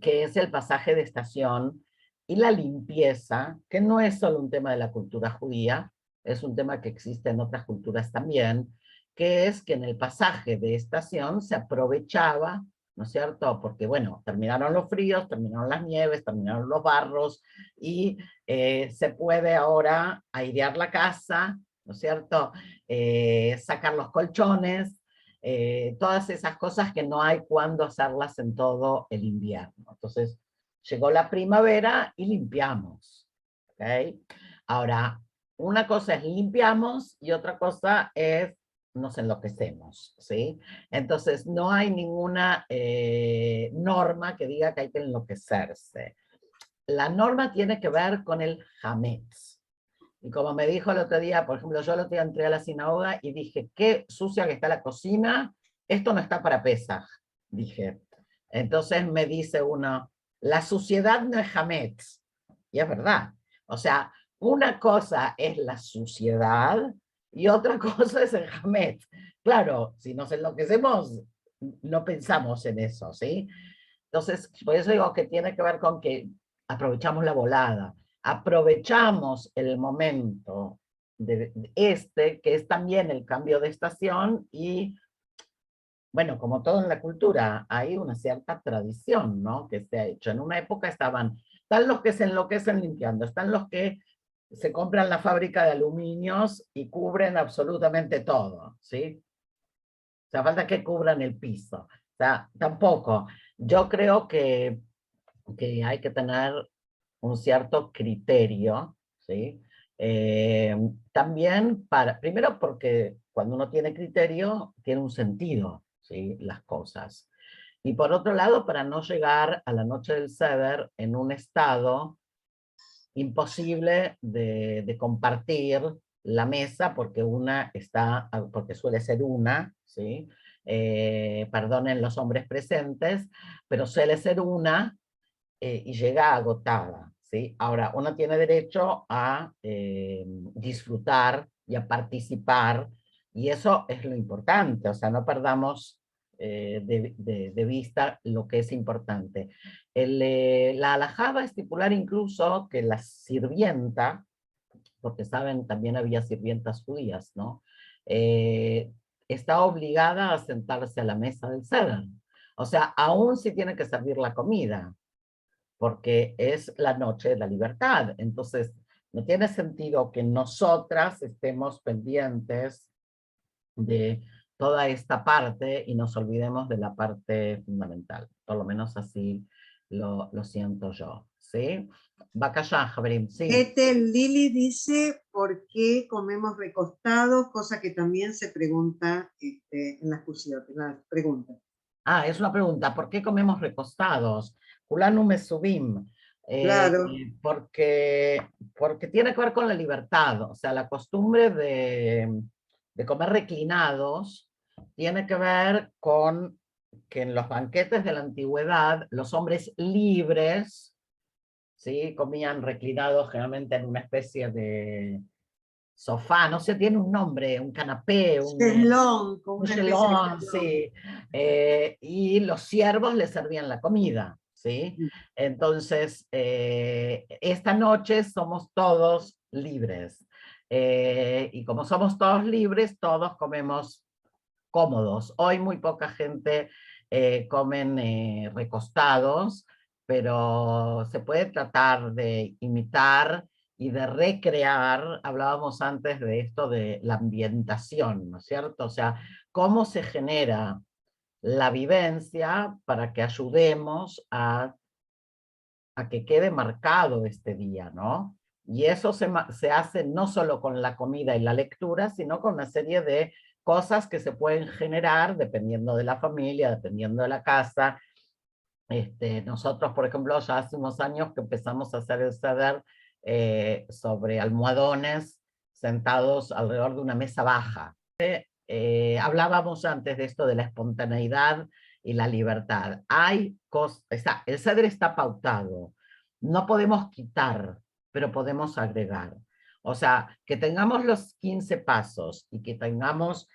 que es el pasaje de estación y la limpieza, que no es solo un tema de la cultura judía, es un tema que existe en otras culturas también, que es que en el pasaje de estación se aprovechaba, ¿no es cierto? Porque, bueno, terminaron los fríos, terminaron las nieves, terminaron los barros, y se puede ahora airear la casa, ¿no es cierto? Sacar los colchones, todas esas cosas que no hay cuando hacerlas en todo el invierno. Entonces, llegó la primavera y limpiamos. ¿Okay? Ahora, una cosa es limpiamos y otra cosa es nos enloquecemos, ¿sí? Entonces, no hay ninguna norma que diga que hay que enloquecerse. La norma tiene que ver con el hametz. Y como me dijo el otro día, por ejemplo, yo el otro día entré a la sinagoga y dije, qué sucia que está la cocina, esto no está para Pesaj, dije. Entonces me dice uno, la suciedad no es hametz. Y es verdad. O sea, una cosa es la suciedad y otra cosa es el hametz. Claro, si nos enloquecemos, no pensamos en eso, ¿sí? Entonces, por eso digo que tiene que ver con que aprovechamos la volada, aprovechamos el momento que es también el cambio de estación, y bueno, como todo en la cultura, hay una cierta tradición, ¿no? Que se ha hecho. En una época están los que se enloquecen limpiando, están los que se compran la fábrica de aluminios y cubren absolutamente todo, ¿sí? O sea, falta que cubran el piso. O sea, tampoco. Yo creo que hay que tener un cierto criterio, ¿sí? También primero porque cuando uno tiene criterio, tiene un sentido, ¿sí? Las cosas. Y por otro lado, para no llegar a la noche del Seder en un estado imposible de compartir la mesa, porque suele ser una, ¿sí? Perdonen los hombres presentes, pero suele ser una, y llega agotada, ¿sí? Ahora, uno tiene derecho a disfrutar y a participar, y eso es lo importante, o sea, no perdamos de vista lo que es importante. La halajá va a estipular incluso que la sirvienta, porque saben, también había sirvientas judías, ¿no? Está obligada a sentarse a la mesa del Seder. O sea, aún si tiene que servir la comida, porque es la noche de la libertad. Entonces, no tiene sentido que nosotras estemos pendientes de toda esta parte y nos olvidemos de la parte fundamental. Por lo menos así lo siento yo. ¿sí? Bacallá, Jabrim, sí. Lili dice, ¿por qué comemos recostados? Cosa que también se pregunta en las preguntas. Ah, es una pregunta, ¿por qué comemos recostados? Kulanu mesubim. Claro. Porque tiene que ver con la libertad, o sea, la costumbre de comer reclinados tiene que ver con que en los banquetes de la antigüedad los hombres libres, ¿sí? Comían reclinados generalmente en una especie de sofá, no sé, tiene un nombre, un canapé, Cheslón, como un una especie de chelón, cheslón. sí. Y los siervos le servían la comida, ¿sí? Entonces, esta noche somos todos libres. Y como somos todos libres, todos comemos cómodos. Hoy muy poca gente comen recostados, pero se puede tratar de imitar y de recrear. Hablábamos antes de esto de la ambientación, ¿no es cierto? O sea, cómo se genera la vivencia para que ayudemos a que quede marcado este día, ¿no? Y eso se hace no solo con la comida y la lectura, sino con una serie de cosas que se pueden generar dependiendo de la familia, dependiendo de la casa. Nosotros, por ejemplo, ya hace unos años que empezamos a hacer el seder sobre almohadones sentados alrededor de una mesa baja. Hablábamos antes de esto de la espontaneidad y la libertad. El ceder está pautado. No podemos quitar, pero podemos agregar. O sea, que tengamos los 15 pasos y que tengamos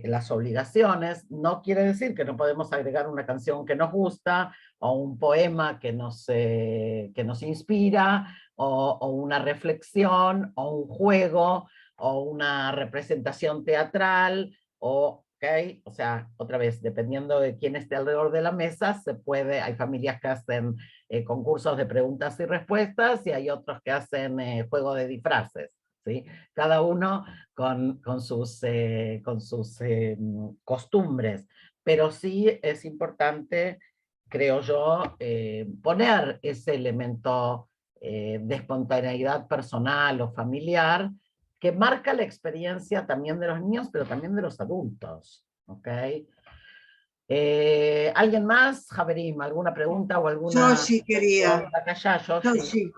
las obligaciones, no quiere decir que no podemos agregar una canción que nos gusta, o un poema que nos inspira, o una reflexión, o un juego, o una representación teatral, ¿okay? O sea, otra vez, dependiendo de quién esté alrededor de la mesa, hay familias que hacen concursos de preguntas y respuestas, y hay otros que hacen juego de disfraces, ¿sí? Cada uno con sus costumbres, pero sí es importante, creo yo, poner ese elemento de espontaneidad personal o familiar que marca la experiencia también de los niños, pero también de los adultos. ¿Ok? ¿Alguien más, Javerim? ¿Alguna pregunta o alguna Yo sí quería. acá? Yo Yoshi. sí.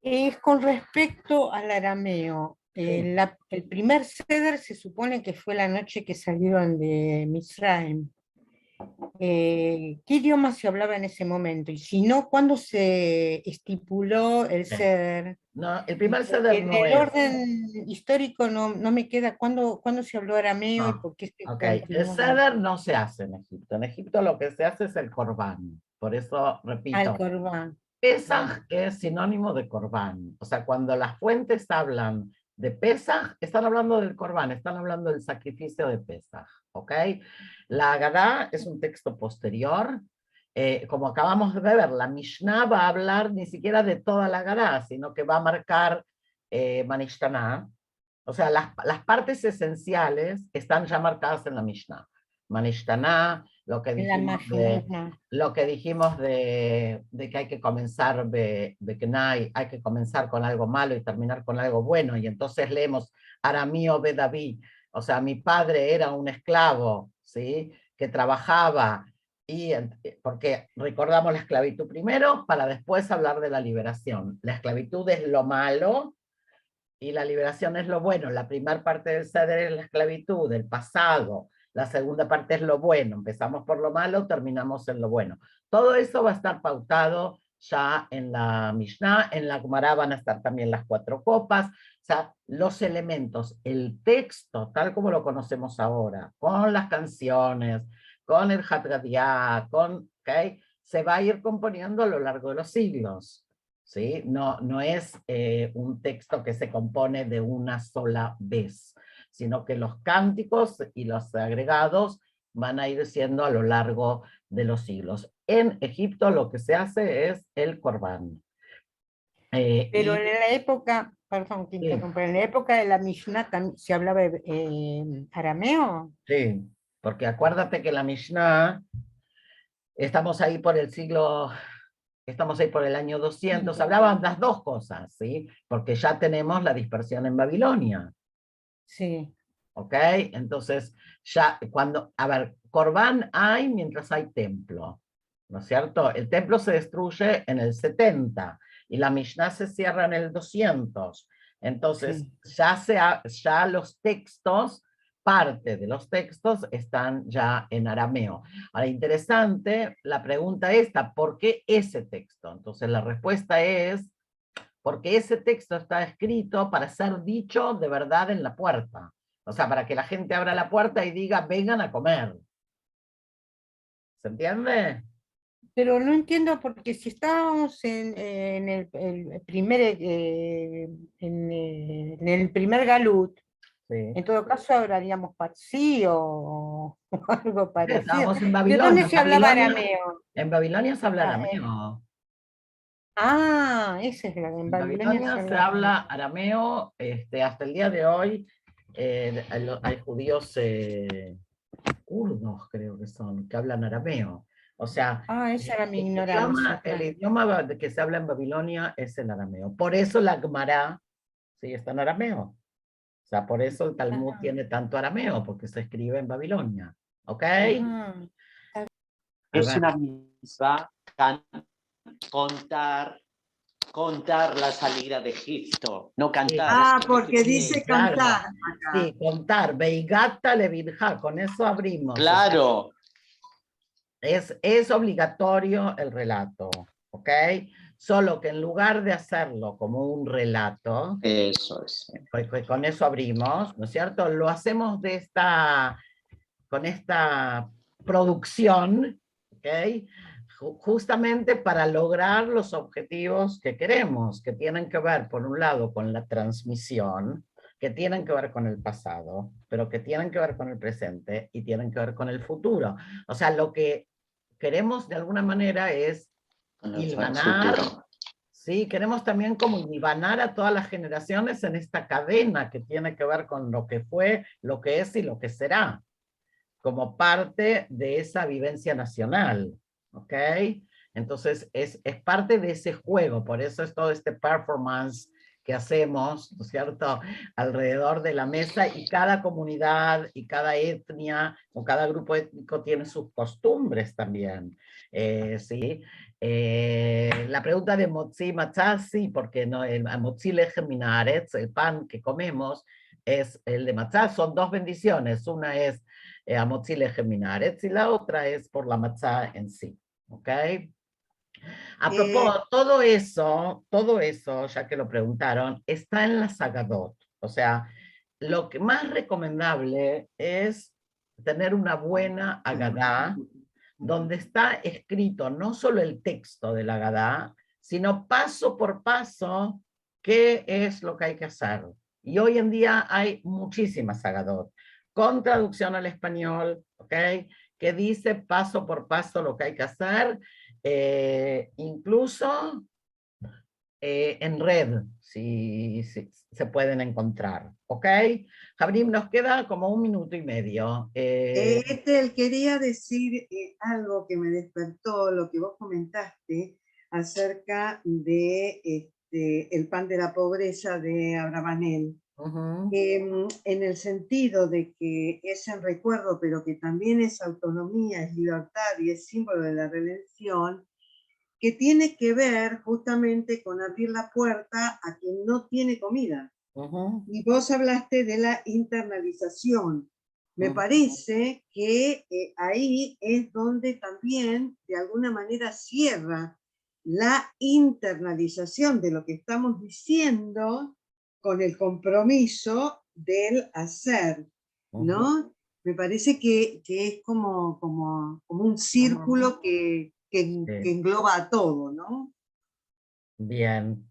Es con respecto al arameo. Sí. El primer ceder se supone que fue la noche que salieron de Misraim. ¿Qué idioma se hablaba en ese momento? Y si no, ¿cuándo se estipuló el ceder? No, el primer Porque ceder en no el es. orden histórico no me queda cuándo se habló arameo y No. por qué se Ok, el continuó. ceder no se hace en Egipto. En Egipto lo que se hace es el corbán. Por eso, Al repito, Corbán. Pesaj es sinónimo de corbán. O sea, cuando las fuentes hablan de Pesaj, están hablando del corbán, están hablando del sacrificio de Pesaj. ¿Ok? La Agadá es un texto posterior. Como acabamos de ver, la Mishnah va a hablar ni siquiera de toda la Agadá, sino que va a marcar Manishtaná. O sea, las partes esenciales están ya marcadas en la Mishnah. Manishtaná, lo que En la dijimos Mashná. de que hay que comenzar de que hay que comenzar con algo malo y terminar con algo bueno, y entonces leemos Aramío Bedaví, o sea, mi padre era un esclavo, ¿sí? Que trabajaba, porque recordamos la esclavitud primero para después hablar de la liberación. La esclavitud es lo malo y la liberación es lo bueno. La primera parte del Seder es la esclavitud, el pasado. La segunda parte es lo bueno. Empezamos por lo malo, terminamos en lo bueno. Todo eso va a estar pautado ya en la Mishnah. En la Gemara van a estar también las 4 copas. O sea, los elementos, el texto, tal como lo conocemos ahora, con las canciones, con el Hatgadiá, ¿okay? Se va a ir componiendo a lo largo de los siglos. ¿Sí? No es un texto que se compone de una sola vez, sino que los cánticos y los agregados van a ir siendo a lo largo de los siglos. En Egipto lo que se hace es el Corbán. Pero en la época, perdón que interrumpa, en la época de la Mishnah se hablaba arameo. Sí, porque acuérdate que la Mishnah, estamos ahí por el siglo estamos ahí por el año 200, hablaban las dos cosas, ¿sí? Porque ya tenemos la dispersión en Babilonia. Sí. ¿Ok? Entonces, ya cuando, a ver, Corbán hay mientras hay templo, ¿no es cierto? El templo se destruye en el 70 y la Mishnah se cierra en el 200. Entonces, Sí. ya los textos, parte de los textos están ya en arameo. Ahora, interesante la pregunta esta, ¿por qué ese texto? Entonces, la respuesta es, porque ese texto está escrito para ser dicho de verdad en la puerta. O sea, para que la gente abra la puerta y diga, vengan a comer. ¿Se entiende? Pero no entiendo porque si estábamos en el primer en el primer galut, Sí. en todo caso hablaríamos parsi o algo Sí, parecido. estábamos en ¿De dónde Babilonia. se hablaba arameo? En Babilonia se habla Ah, arameo. ese es en En Babilonia se Babilonia se habla habla arameo. arameo, hasta el día de hoy. Hay judíos kurdos, creo que son, que hablan arameo. O sea, Esa era mi el ignorancia, el claro. idioma que se habla en Babilonia es el arameo. Por eso la Gemara sí está en arameo. O sea, por eso el Talmud Ah, tiene tanto arameo, porque se escribe en Babilonia. ¿Ok? ajá. A Es ver. una misma contar, contar la salida de Egipto, no cantar. Ah, Es porque diferente. dice Claro. cantar acá. Sí, contar. Beigata levirja, con eso abrimos. O sea, Claro. es obligatorio el relato, ¿ok? Solo que en lugar de hacerlo como un relato, Eso es. con eso abrimos, ¿no es cierto? Lo hacemos con esta producción, ¿ok? Justamente para lograr los objetivos que queremos, que tienen que ver, por un lado, con la transmisión, que tienen que ver con el pasado, pero que tienen que ver con el presente y tienen que ver con el futuro. O sea, lo que queremos de alguna manera es hilvanar, ¿sí? Queremos también como hilvanar a todas las generaciones en esta cadena que tiene que ver con lo que fue, lo que es y lo que será, como parte de esa vivencia nacional, ¿ok? Entonces es parte de ese juego, por eso es todo este performance que hacemos, ¿no es cierto?, alrededor de la mesa, y cada comunidad y cada etnia o cada grupo étnico tiene sus costumbres también, ¿sí? La pregunta de Motzi Matzah, sí, porque no, el Motzi Lechem Min Haaretz, el pan que comemos, es el de Matzah, son dos bendiciones, una es Motzi Lechem Min Haaretz y la otra es por la matzá en sí, ¿ok? A propósito, todo eso, ya que lo preguntaron, está en la Sagadot. O sea, lo que más recomendable es tener una buena Agadá, donde está escrito no solo el texto de la Agadá, sino paso por paso qué es lo que hay que hacer. Y hoy en día hay muchísimas Agadot, con traducción al español, ¿ok? Que dice paso por paso lo que hay que hacer, incluso en red, si se pueden encontrar, ¿ok? Jabrim, nos queda como 1 minuto y medio. Quería decir algo que me despertó, lo que vos comentaste acerca de el pan de la pobreza de Abravanel. En el sentido de que es en recuerdo, pero que también es autonomía, es libertad y es símbolo de la redención, que tiene que ver justamente con abrir la puerta a quien no tiene comida. Y vos hablaste de la internalización. Me parece que ahí es donde también de alguna manera cierra la internalización de lo que estamos diciendo con el compromiso del hacer, ¿no? Me parece que es como un círculo que engloba a todo, ¿no? Bien.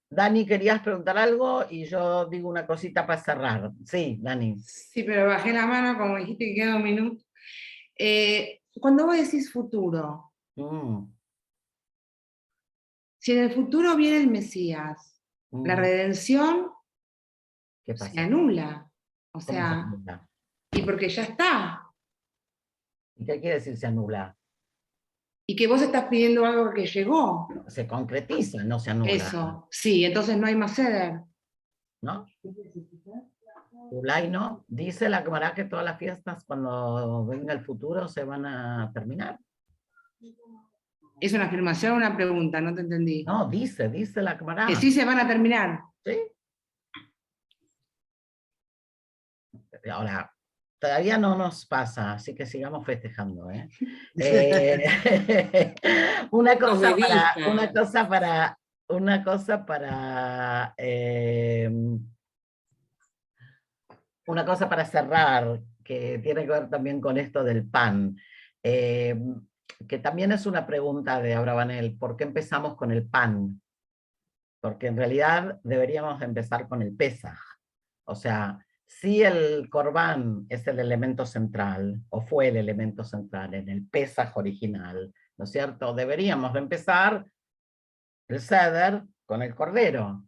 Dani, ¿querías preguntar algo? Y yo digo una cosita para cerrar. Sí, Dani. Sí, pero bajé la mano, como dijiste que queda 1 minuto. Cuando vos decís futuro, si en el futuro viene el Mesías, la redención ¿Qué se pasa? anula. O ¿Cómo se sea, anula? y porque ya está. ¿Y qué quiere decir se anula? Y que vos estás pidiendo algo que llegó. Se concretiza, no se anula. Eso, sí, entonces no hay más ceder. ¿No? Ulay no. Dice la Gemara que todas las fiestas cuando venga el futuro se van a terminar. ¿Es una afirmación o una pregunta? No te entendí. No, dice la Gemara. Que sí se van a terminar. ¿Sí? Ahora, todavía no nos pasa, así que sigamos festejando, ¿eh? Una cosa para cerrar, que tiene que ver también con esto del pan, que también es una pregunta de Abravanel, ¿por qué empezamos con el pan? Porque en realidad deberíamos empezar con el Pesaj. O sea, si el Corbán es el elemento central, o fue el elemento central en el Pesaj original, ¿no es cierto? Deberíamos de empezar el Seder con el Cordero,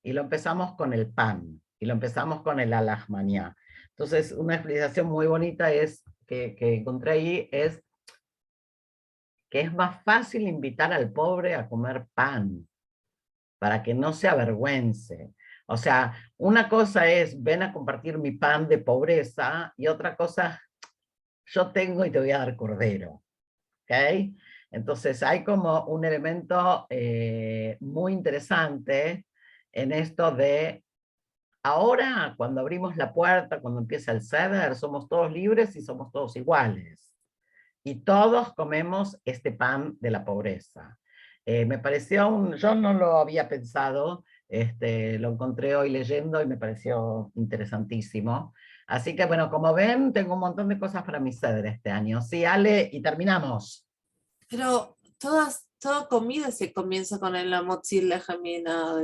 y lo empezamos con el pan, y lo empezamos con el alajmañá. Entonces, una explicación muy bonita que encontré ahí es que es más fácil invitar al pobre a comer pan, para que no se avergüence. O sea, una cosa es, ven a compartir mi pan de pobreza, y otra cosa, yo tengo y te voy a dar cordero. ¿Ok? Entonces hay como un elemento muy interesante en esto de, ahora cuando abrimos la puerta, cuando empieza el Seder, somos todos libres y somos todos iguales. Y todos comemos este pan de la pobreza. Me pareció yo no lo había pensado, lo encontré hoy leyendo y me pareció interesantísimo. Así que bueno, como ven, tengo un montón de cosas para mi Seder este año. Sí, Ale, y terminamos. Pero toda comida se comienza con el motzi lejamina.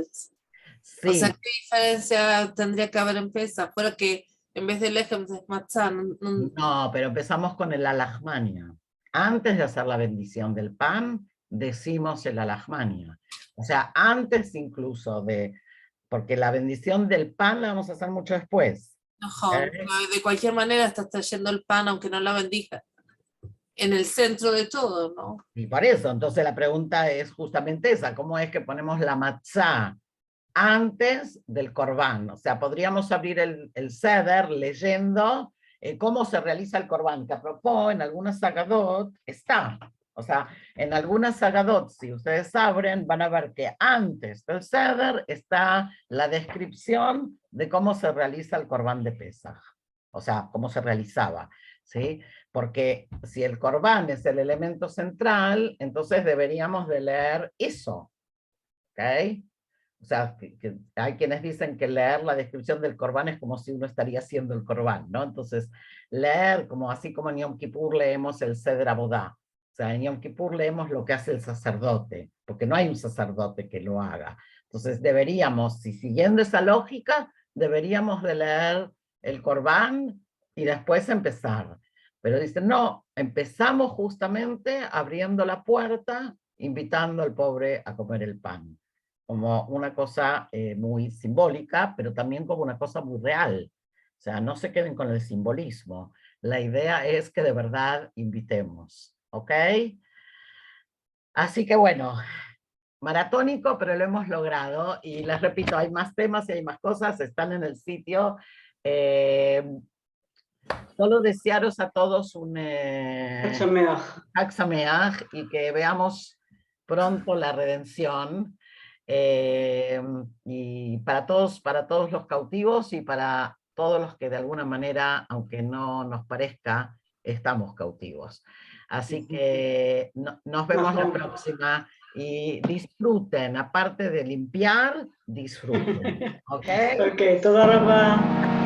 Sí. O sea, ¿qué diferencia tendría que haber en Pesach? Fuera que en vez de lejem es matzá. No, pero empezamos con el alajmania. Antes de hacer la bendición del pan, decimos el alajmania. O sea, antes incluso porque la bendición del pan la vamos a hacer mucho después. De cualquier manera estás trayendo el pan aunque no la bendija. En el centro de todo, ¿no? Y por eso, entonces la pregunta es justamente esa, ¿cómo es que ponemos la matzá antes del corbán? O sea, podríamos abrir el Seder leyendo cómo se realiza el corbán, que a propósito en algunas sagadot está. O sea, en algunas sagadot, si ustedes abren, van a ver que antes del Seder está la descripción de cómo se realiza el corbán de Pesaj. O sea, cómo se realizaba, ¿sí? Porque si el corbán es el elemento central, entonces deberíamos de leer eso, ¿ok? O sea, que hay quienes dicen que leer la descripción del corbán es como si uno estaría haciendo el corbán, ¿no? Entonces, leer, así como en Yom Kippur leemos el Seder Abodá. O sea, en Yom Kippur leemos lo que hace el sacerdote, porque no hay un sacerdote que lo haga. Entonces, deberíamos, si siguiendo esa lógica, deberíamos de leer el corbán y después empezar. Pero dicen, no, empezamos justamente abriendo la puerta, invitando al pobre a comer el pan. Como una cosa muy simbólica, pero también como una cosa muy real. O sea, no se queden con el simbolismo. La idea es que de verdad invitemos. ¿Ok? Así que bueno, maratónico, pero lo hemos logrado. Y les repito, hay más temas y hay más cosas, están en el sitio. Solo desearos a todos un Hag Sameach y que veamos pronto la redención. Y para todos los cautivos y para todos los que de alguna manera, aunque no nos parezca, estamos cautivos. Así que nos vemos la próxima y disfruten, aparte de limpiar, disfruten. ¿Ok? Ok, toda rama.